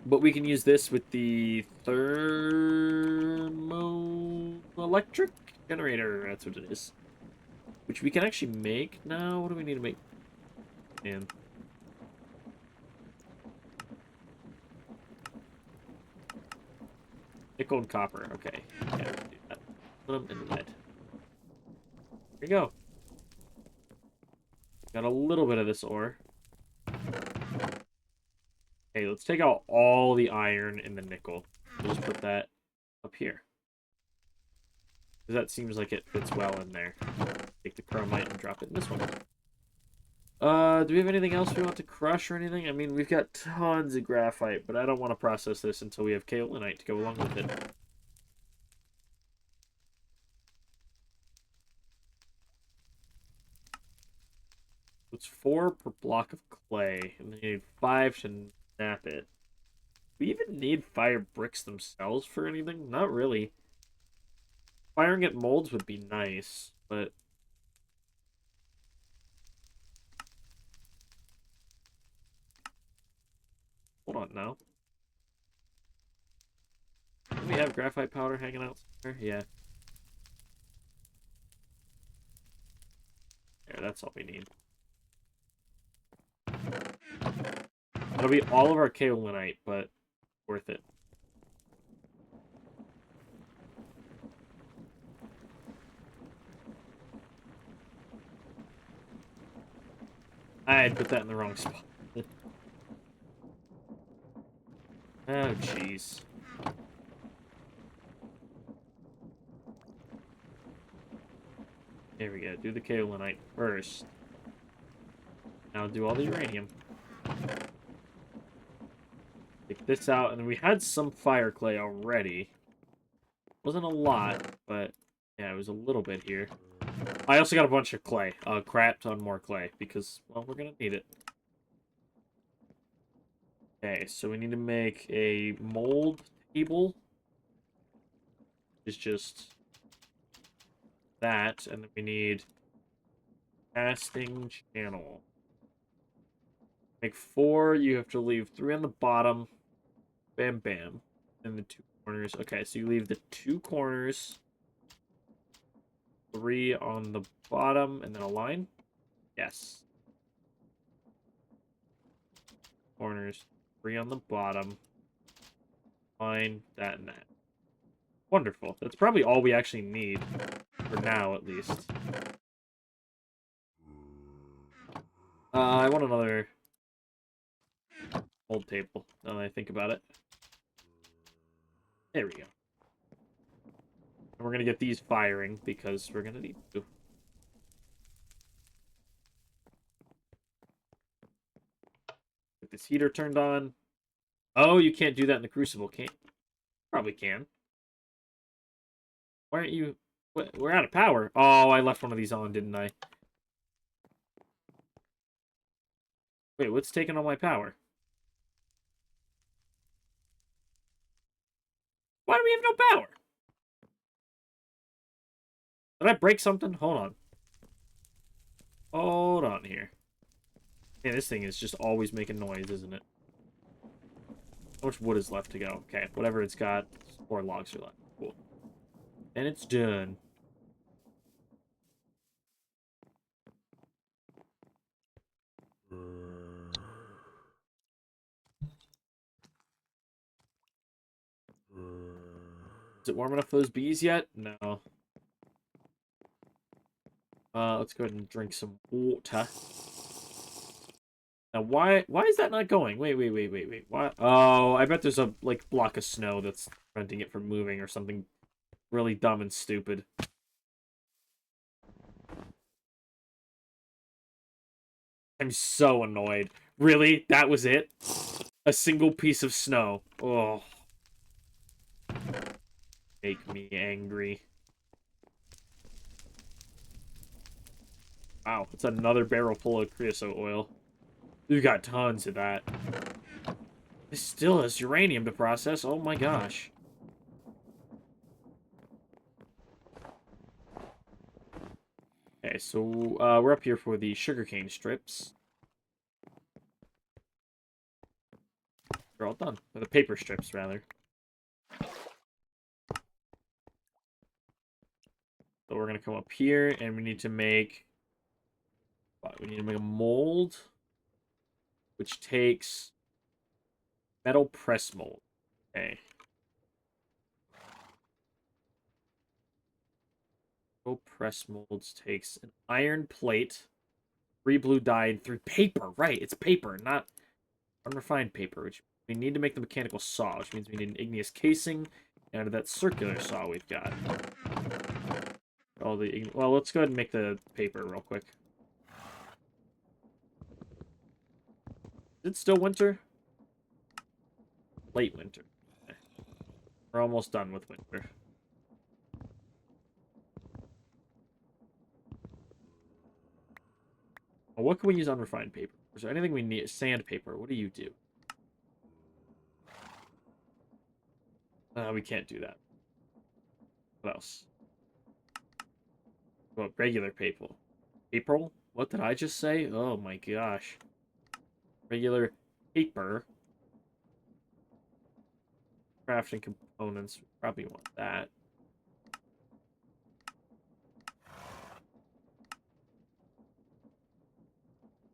A: But we can use this with the thermoelectric generator. That's what it is. Which we can actually make now. What do we need to make? Man. Nickel and copper. Okay. Yeah, we can do that. Put them in lead. Here we go. Got a little bit of this ore. Okay, let's take out all the iron and the nickel. We'll just put that up here. Because that seems like it fits well in there. Take the chromite and drop it in this one. Do we have anything else we want to crush or anything? I mean, we've got tons of graphite, but I don't want to process this until we have kaolinite to go along with it. It's 4 per block of clay, and you need 5 to snap it. Do we even need fire bricks themselves for anything? Not really. Firing at molds would be nice, but... hold on now. Do we have graphite powder hanging out somewhere? Yeah. There, that's all we need. That'll be all of our kaolinite, but worth it. I had put that in the wrong spot. Oh, jeez. There we go. Do the kaolinite first. Now do all the uranium. Take this out, and we had some fire clay already. Wasn't a lot, but yeah, it was a little bit here. I also got a bunch of clay. Crap ton more clay, because, well, we're gonna need it. Okay, so we need to make a mold table. It's just that, and then we need casting channel. Make 4, you have to leave 3 on the bottom. Bam, bam. And the 2 corners. Okay, so you leave the 2 corners, 3 on the bottom, and then a line. Yes. Corners, 3 on the bottom, line, that, and that. Wonderful. That's probably all we actually need, for now at least. I want another old table, now that I think about it. There we go. And we're going to get these firing, because we're going to need to. Get this heater turned on. Oh, you can't do that in the Crucible, can't you? Probably can. Why aren't you... We're out of power. Oh, I left one of these on, didn't I? Wait, what's taking all my power? Why do we have no power? Did I break something? Hold on. Hold on here. Man, this thing is just always making noise, isn't it? How much wood is left to go? Okay, whatever it's got, 4 logs are left. Cool. And it's done. Is it warm enough for those bees yet? No. Let's go ahead and drink some water. Now, why is that not going? Wait. Why? Oh, I bet there's a, like, block of snow that's preventing it from moving or something really dumb and stupid. I'm so annoyed. Really? That was it? A single piece of snow. Oh. Make me angry. Wow, it's another barrel full of creosote oil. We've got tons of that. This still has uranium to process. Oh my gosh. Okay, so we're up here for the sugarcane strips. They're all done. Or the paper strips, rather. So we're going to come up here, and we need to make... We need to make a mold, which takes metal press mold. Okay. Metal press molds takes an iron plate, 3 blue dye, and 3 paper. Right, it's paper, not unrefined paper, which we need to make the mechanical saw, which means we need an igneous casing out of that circular saw we've got. Well, let's go ahead and make the paper real quick. Is it still winter? Late winter. Okay. We're almost done with winter. Well, what can we use unrefined paper? Is there anything we need? Sandpaper. What do you do? We can't do that. What else? Well, regular paper. April? What did I just say? Oh my gosh. Regular paper. Crafting components. Probably want that.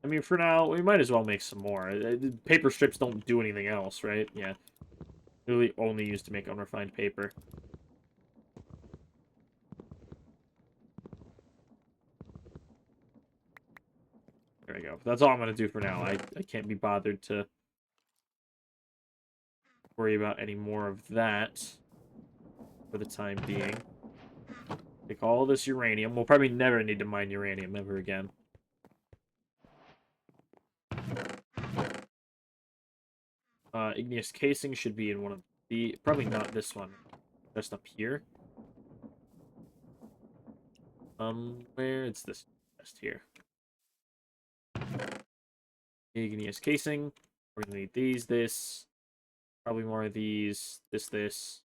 A: I mean, for now, we might as well make some more. Paper strips don't do anything else, right? Yeah. Really only used to make unrefined paper. There we go. That's all I'm going to do for now. I can't be bothered to worry about any more of that for the time being. Take all this uranium. We'll probably never need to mine uranium ever again. Igneous casing should be in one of the... Probably not this one. Just up here. Where is this? Just here. Igneous casing. We're gonna need these, this. Probably more of these, this.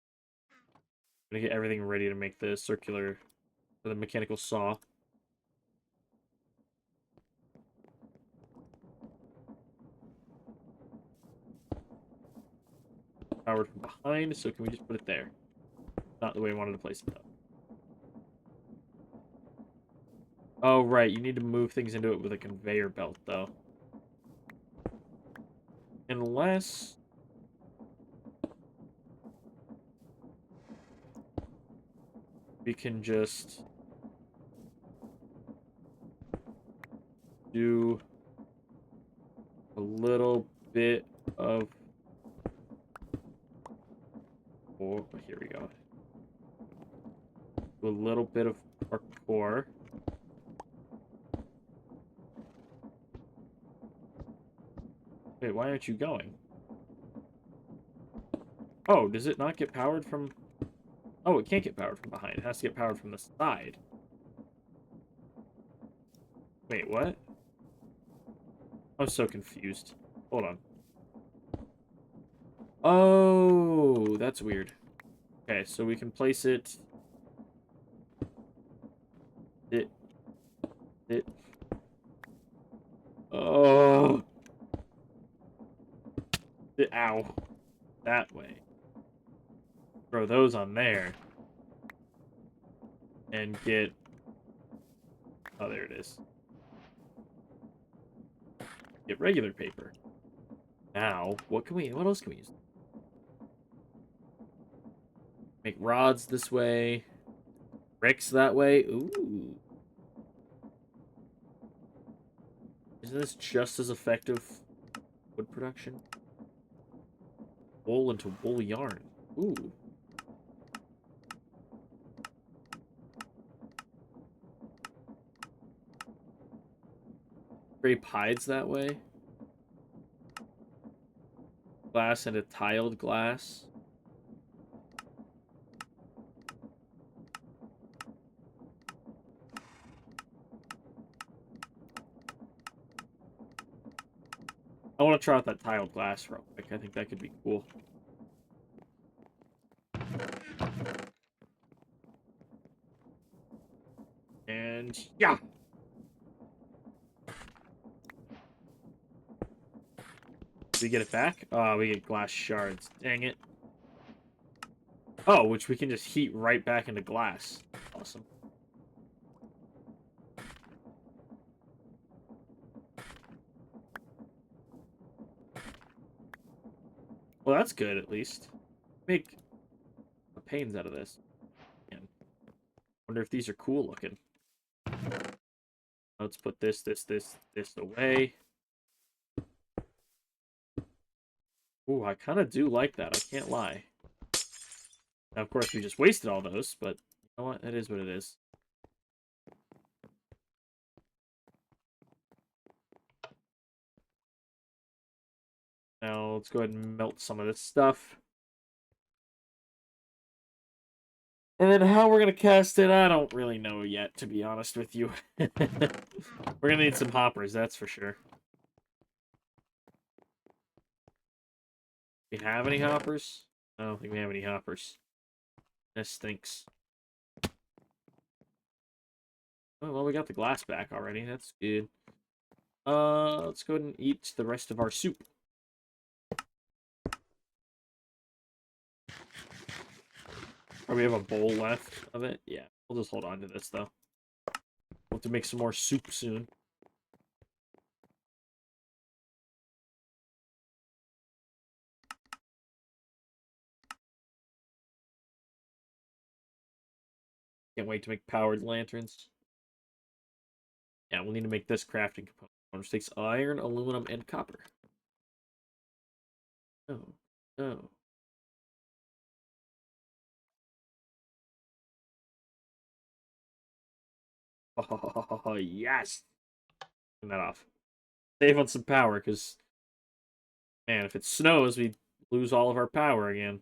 A: I'm gonna get everything ready to make the circular... For the mechanical saw. powered from behind, so can we just put it there? Not the way I wanted to place it, though. Oh, right, you need to move things into it with a conveyor belt, though. Unless... we can just... do a little bit of... oh, here we go. Do a little bit of parkour. Wait, why aren't you going? Oh, does it not get powered from... oh, it can't get powered from behind. It has to get powered from the side. Wait, what? I'm so confused. Hold on. Oh, that's weird. Okay, so we can place it... oh... ow. That way. Throw those on there. And get... oh, there it is. Get regular paper. Now, what else can we use? Make rods this way. Bricks that way. Ooh. Isn't this just as effective wood production? Wool into wool yarn. Ooh. Grape hides that way. Glass into tiled glass. I want to try out that tiled glass real quick. I think that could be cool. And yeah. We get it back? Oh, we get glass shards. Dang it. Oh, which we can just heat right back into glass. Awesome. Well, that's good, at least. Make panes out of this. Man. Wonder if these are cool looking. Let's put this away. Ooh, I kind of do like that. I can't lie. Now, of course, we just wasted all those, but you know what? It is what it is. Now, let's go ahead and melt some of this stuff. And then how we're going to cast it, I don't really know yet, to be honest with you. We're going to need some hoppers, that's for sure. Do we have any hoppers? I don't think we have any hoppers. This stinks. Oh, well, we got the glass back already. That's good. Let's go ahead and eat the rest of our soup. Or we have a bowl left of it? Yeah, we'll just hold on to this, though. We'll have to make some more soup soon. Can't wait to make powered lanterns. Yeah, we'll need to make this crafting component, which takes iron, aluminum, and copper. Oh, no. Oh, yes! Turn that off. Save on some power, because, man, if it snows, we lose all of our power again.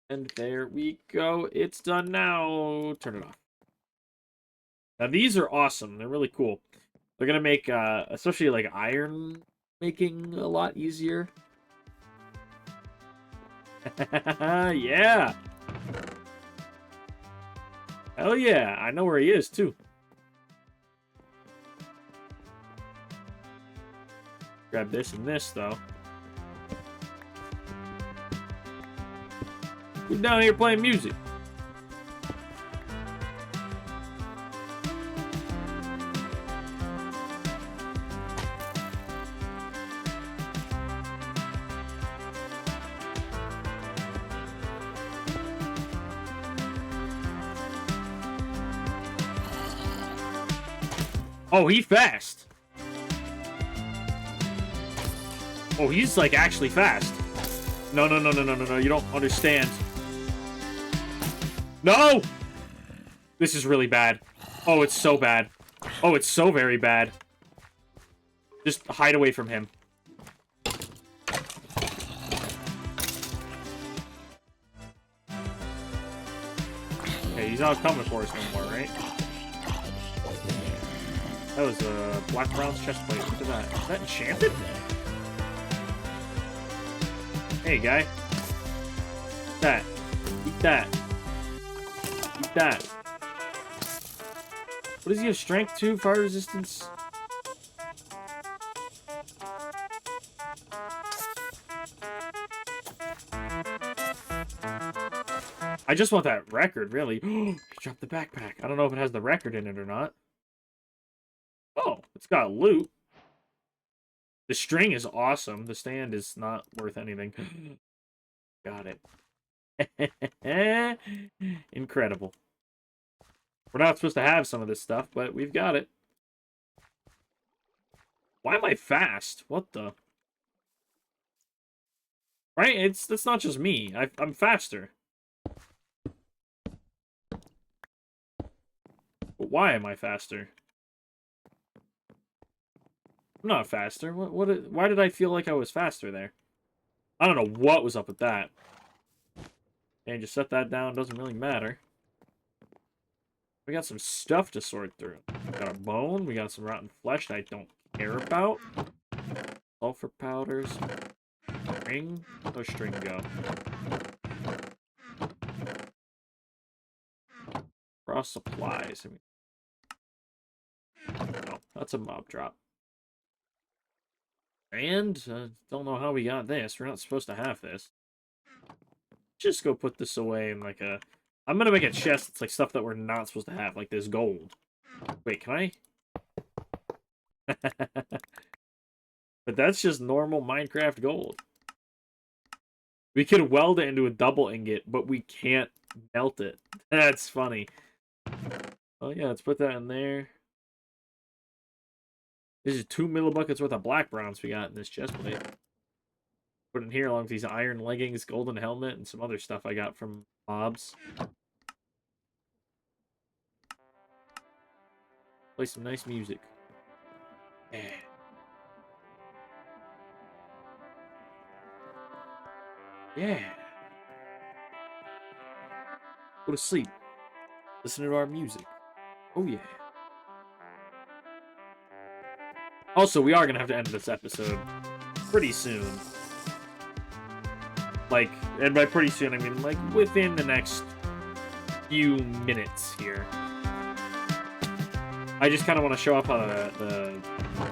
A: And there we go. It's done now. Turn it off. Now, these are awesome. They're really cool. They're going to make, especially, like, iron making a lot easier. Yeah! Hell yeah! I know where he is, too. Grab this and this, though. Who's down here playing music? Oh, he's fast. Oh, he's like actually fast. No, no, no, no, no, no, no. You don't understand. No! This is really bad. Oh, it's so bad. Oh, it's so very bad. Just hide away from him. Okay, he's not coming for us no more, right? That was a black bronze chestplate. Look at that. Is that enchanted? Hey, guy. Eat that. Eat that. Eat that. What does he have? Strength 2? Fire resistance? I just want that record, really. He dropped the backpack. I don't know if it has the record in it or not. Oh, it's got loot. The string is awesome. The stand is not worth anything. Got it. Incredible. We're not supposed to have some of this stuff, but we've got it. Why am I fast? What the? Right? That's not just me. I'm faster. But why am I faster? I'm not faster. Why did I feel like I was faster there? I don't know what was up with that. And just set that down. Doesn't really matter. We got some stuff to sort through. We got a bone. We got some rotten flesh that I don't care about. Sulfur powders. String. Where's string go? Cross supplies. Oh, that's a mob drop. And, don't know how we got this. We're not supposed to have this. Just go put this away in like a... I'm gonna make a chest that's like stuff that we're not supposed to have, like this gold. Wait, can I? But that's just normal Minecraft gold. We could weld it into a double ingot, but we can't melt it. That's funny. Oh yeah, let's put that in there. This is 2 millibuckets worth of black bronze we got in this chest plate. Put in here along with these iron leggings, golden helmet, and some other stuff I got from mobs. Play some nice music. Yeah. Yeah. Go to sleep. Listen to our music. Oh yeah. Also, we are going to have to end this episode pretty soon. Like, and by pretty soon, I mean, like, within the next few minutes here. I just kind of want to show off how the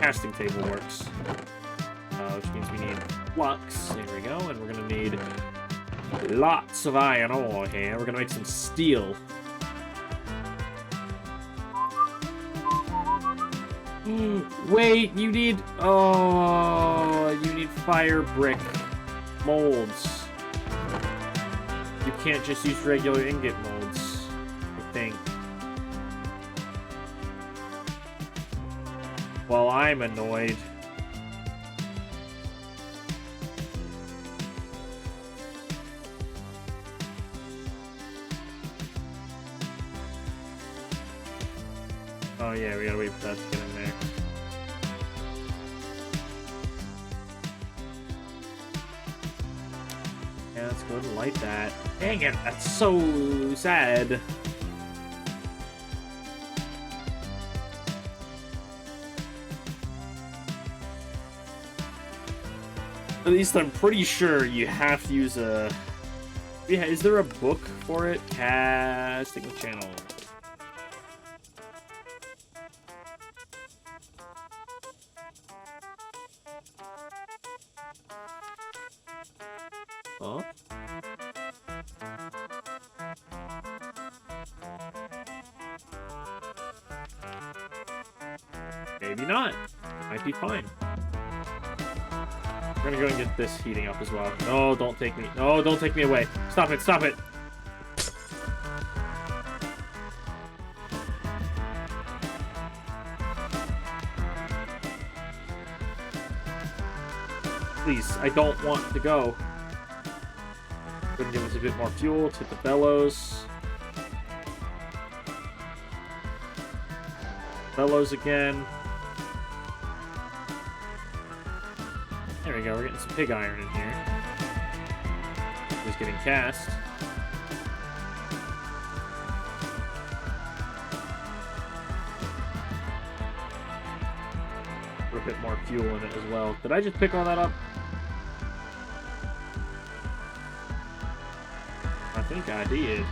A: casting table works. Which means we need blocks. There we go. And we're going to need lots of iron ore here. We're going to make some steel. Wait, you need... Oh, you need fire brick molds. You can't just use regular ingot molds, I think. Well, I'm annoyed. Oh yeah, we gotta wait for that to get in there. Yeah, let's go ahead and light that. Dang it, that's so sad. At least I'm pretty sure you have to use a... Yeah, is there a book for it? Casting the channel. Huh? Maybe not. Might be fine. We're gonna go and get this heating up as well. No, don't take me. No, don't take me away. Stop it, stop it. Please, I don't want to go. Gonna give us a bit more fuel to hit the bellows. Bellows again. There we go, we're getting some pig iron in here. Just getting cast. Put a bit more fuel in it as well. Did I just pick all that up? I think I did.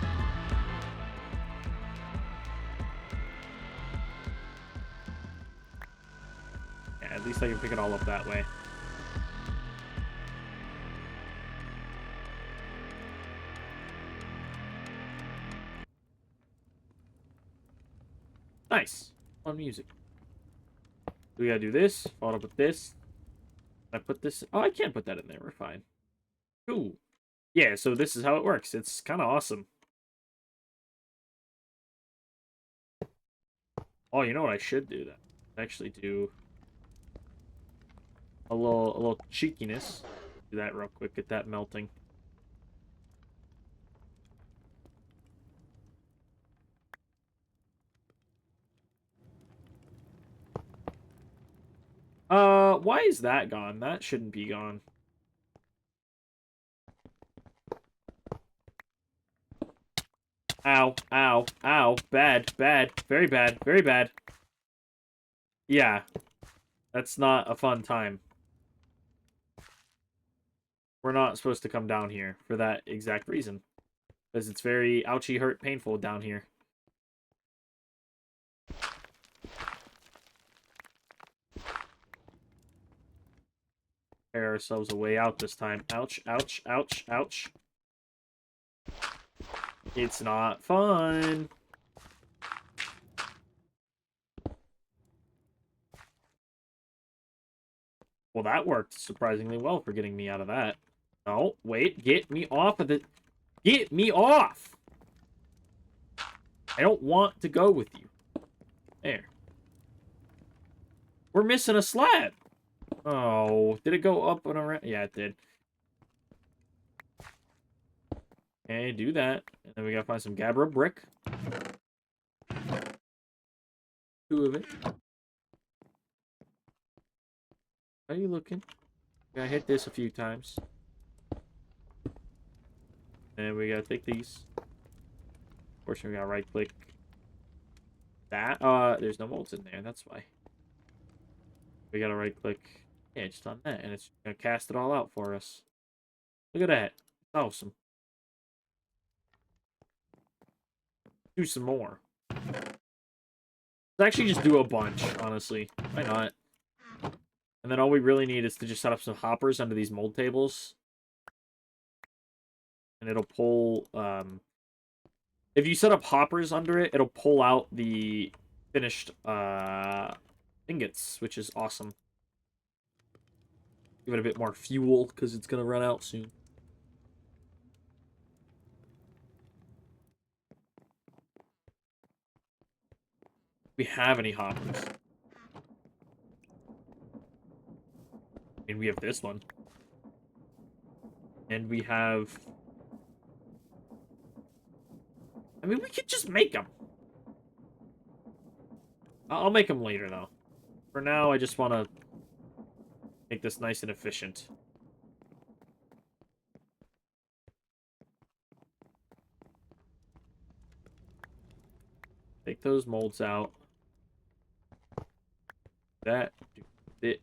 A: Yeah, at least I can pick it all up that way. Nice. Fun music. We gotta do this. Follow up with this. I put this. Oh, I can't put that in there. We're fine. Cool. Yeah, so this is how it works. It's kind of awesome. Oh, you know what I should do? That actually do a little cheekiness. Do that real quick. Get that melting. Why is that gone? That shouldn't be gone. Ow, ow, ow. Bad, bad, very bad, very bad. Yeah. That's not a fun time. We're not supposed to come down here for that exact reason. Because it's very ouchy, hurt, painful down here. Prepare ourselves a way out this time. Ouch, ouch, ouch, ouch. It's not fun. Well, that worked surprisingly well for getting me out of that. No, wait, get me off of the... Get me off! I don't want to go with you. There. We're missing a slab. Oh, did it go up and around? Yeah, it did. Okay, do that. And then we gotta find some gabbro brick. 2 of it. How are you looking? Gotta hit this a few times. And we gotta take these. Fortunately, we gotta right click that. There's no molds in there, that's why. We gotta right click, yeah, just on that, and it's gonna cast it all out for us. Look at that. It's awesome. Do some more. Let's actually just do a bunch, honestly. Why not? And then all we really need is to just set up some hoppers under these mold tables. And it'll pull, if you set up hoppers under it, it'll pull out the finished, ingots, which is awesome. Give it a bit more fuel, because it's going to run out soon. We have any hoppers? And we have this one. And we have... I mean, we could just make them. I'll make them later, though. For now, I just want to make this nice and efficient. Take those molds out. That. Do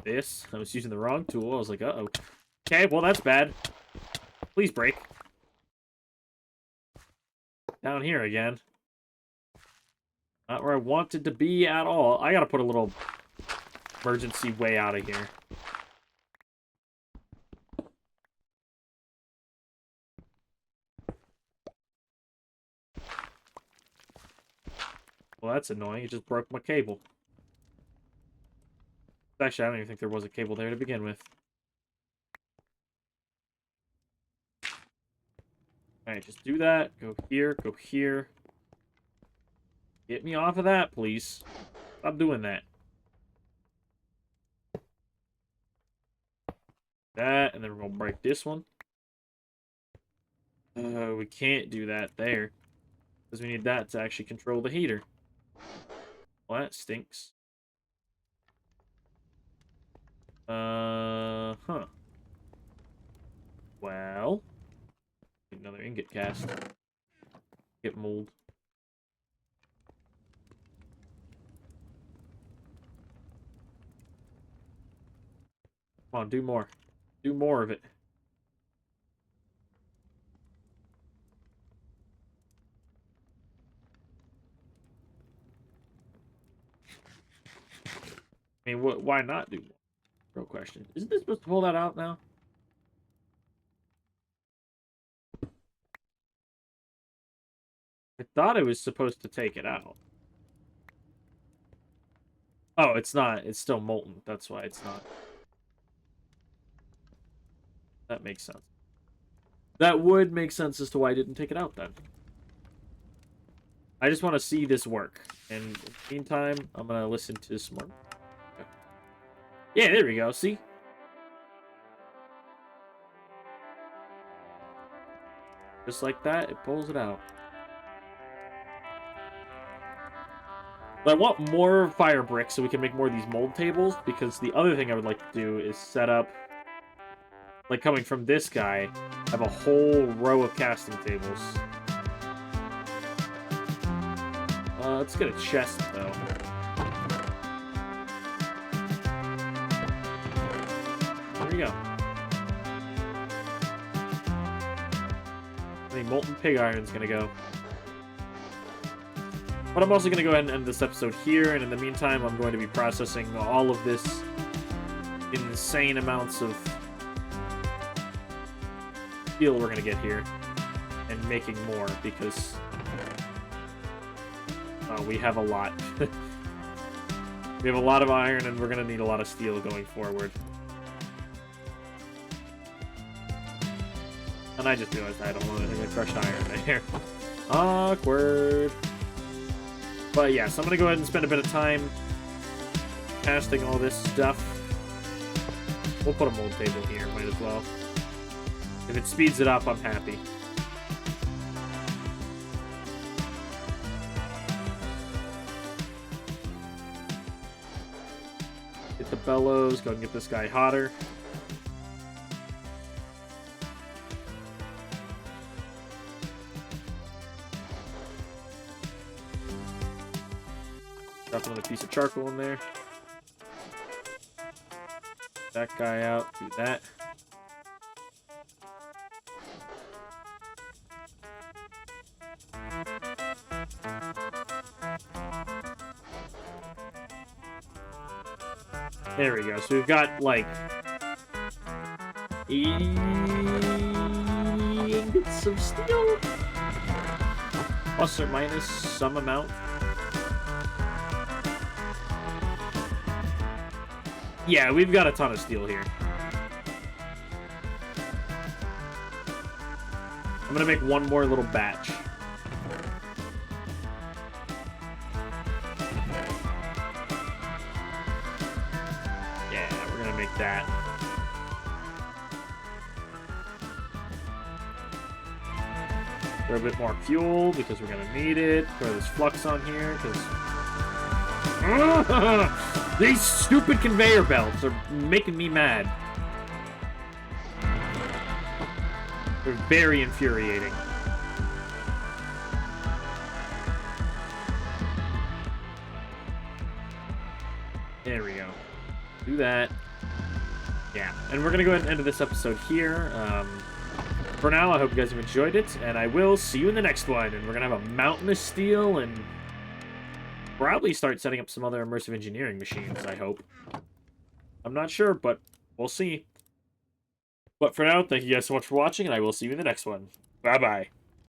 A: this. I was using the wrong tool. I was like, uh-oh. Okay, well, that's bad. Please break. Down here again. Not where I wanted to be at all. I gotta put a little emergency way out of here. Well, that's annoying. It just broke my cable. Actually, I don't even think there was a cable there to begin with. Alright, just do that. Go here, go here. Get me off of that, please. Stop doing that. That, and then we're going to break this one. We can't do that there. Because we need that to actually control the heater. Well, that stinks. Huh. Well. Another ingot cast. Get mold. Come on, do more. Do more of it. I mean, why not do more? Real question. Isn't this supposed to pull that out now? I thought it was supposed to take it out. Oh, it's not. It's still molten. That's why it's not. That makes sense. That would make sense as to why I didn't take it out then. I just want to see this work. And in the meantime, I'm going to listen to some more. Okay. Yeah, there we go. See? Just like that, it pulls it out. But I want more fire bricks so we can make more of these mold tables, because the other thing I would like to do is set up, like coming from this guy, have a whole row of casting tables. Let's get a chest, though. There we go. I think molten pig iron's gonna go. But I'm also going to go ahead and end this episode here, and in the meantime, I'm going to be processing all of this insane amounts of steel we're going to get here, and making more, because we have a lot. We have a lot of iron, and we're going to need a lot of steel going forward. And I just realized I don't want anything to crush iron there. Awkward. But yeah, so I'm going to go ahead and spend a bit of time casting all this stuff. We'll put a mold table here, might as well. If it speeds it up, I'm happy. Get the bellows, go and get this guy hotter. Drop another piece of charcoal in there. That guy out, do that. There we go. So we've got like 80 ingots of steel, plus or minus some amount. Yeah, we've got a ton of steel here. I'm gonna make one more little batch. Yeah, we're gonna make that. Throw a bit more fuel because we're gonna need it. Throw this flux on here because these stupid conveyor belts are making me mad. They're very infuriating. There we go. Do that. Yeah, and we're going to go ahead and end this episode here. For now, I hope you guys have enjoyed it, and I will see you in the next one. And we're going to have a mountain of steel and probably start setting up some other immersive engineering machines, I hope. I'm not sure, but we'll see. But for now, thank you guys so much for watching, and I will see you in the next one. Bye-bye.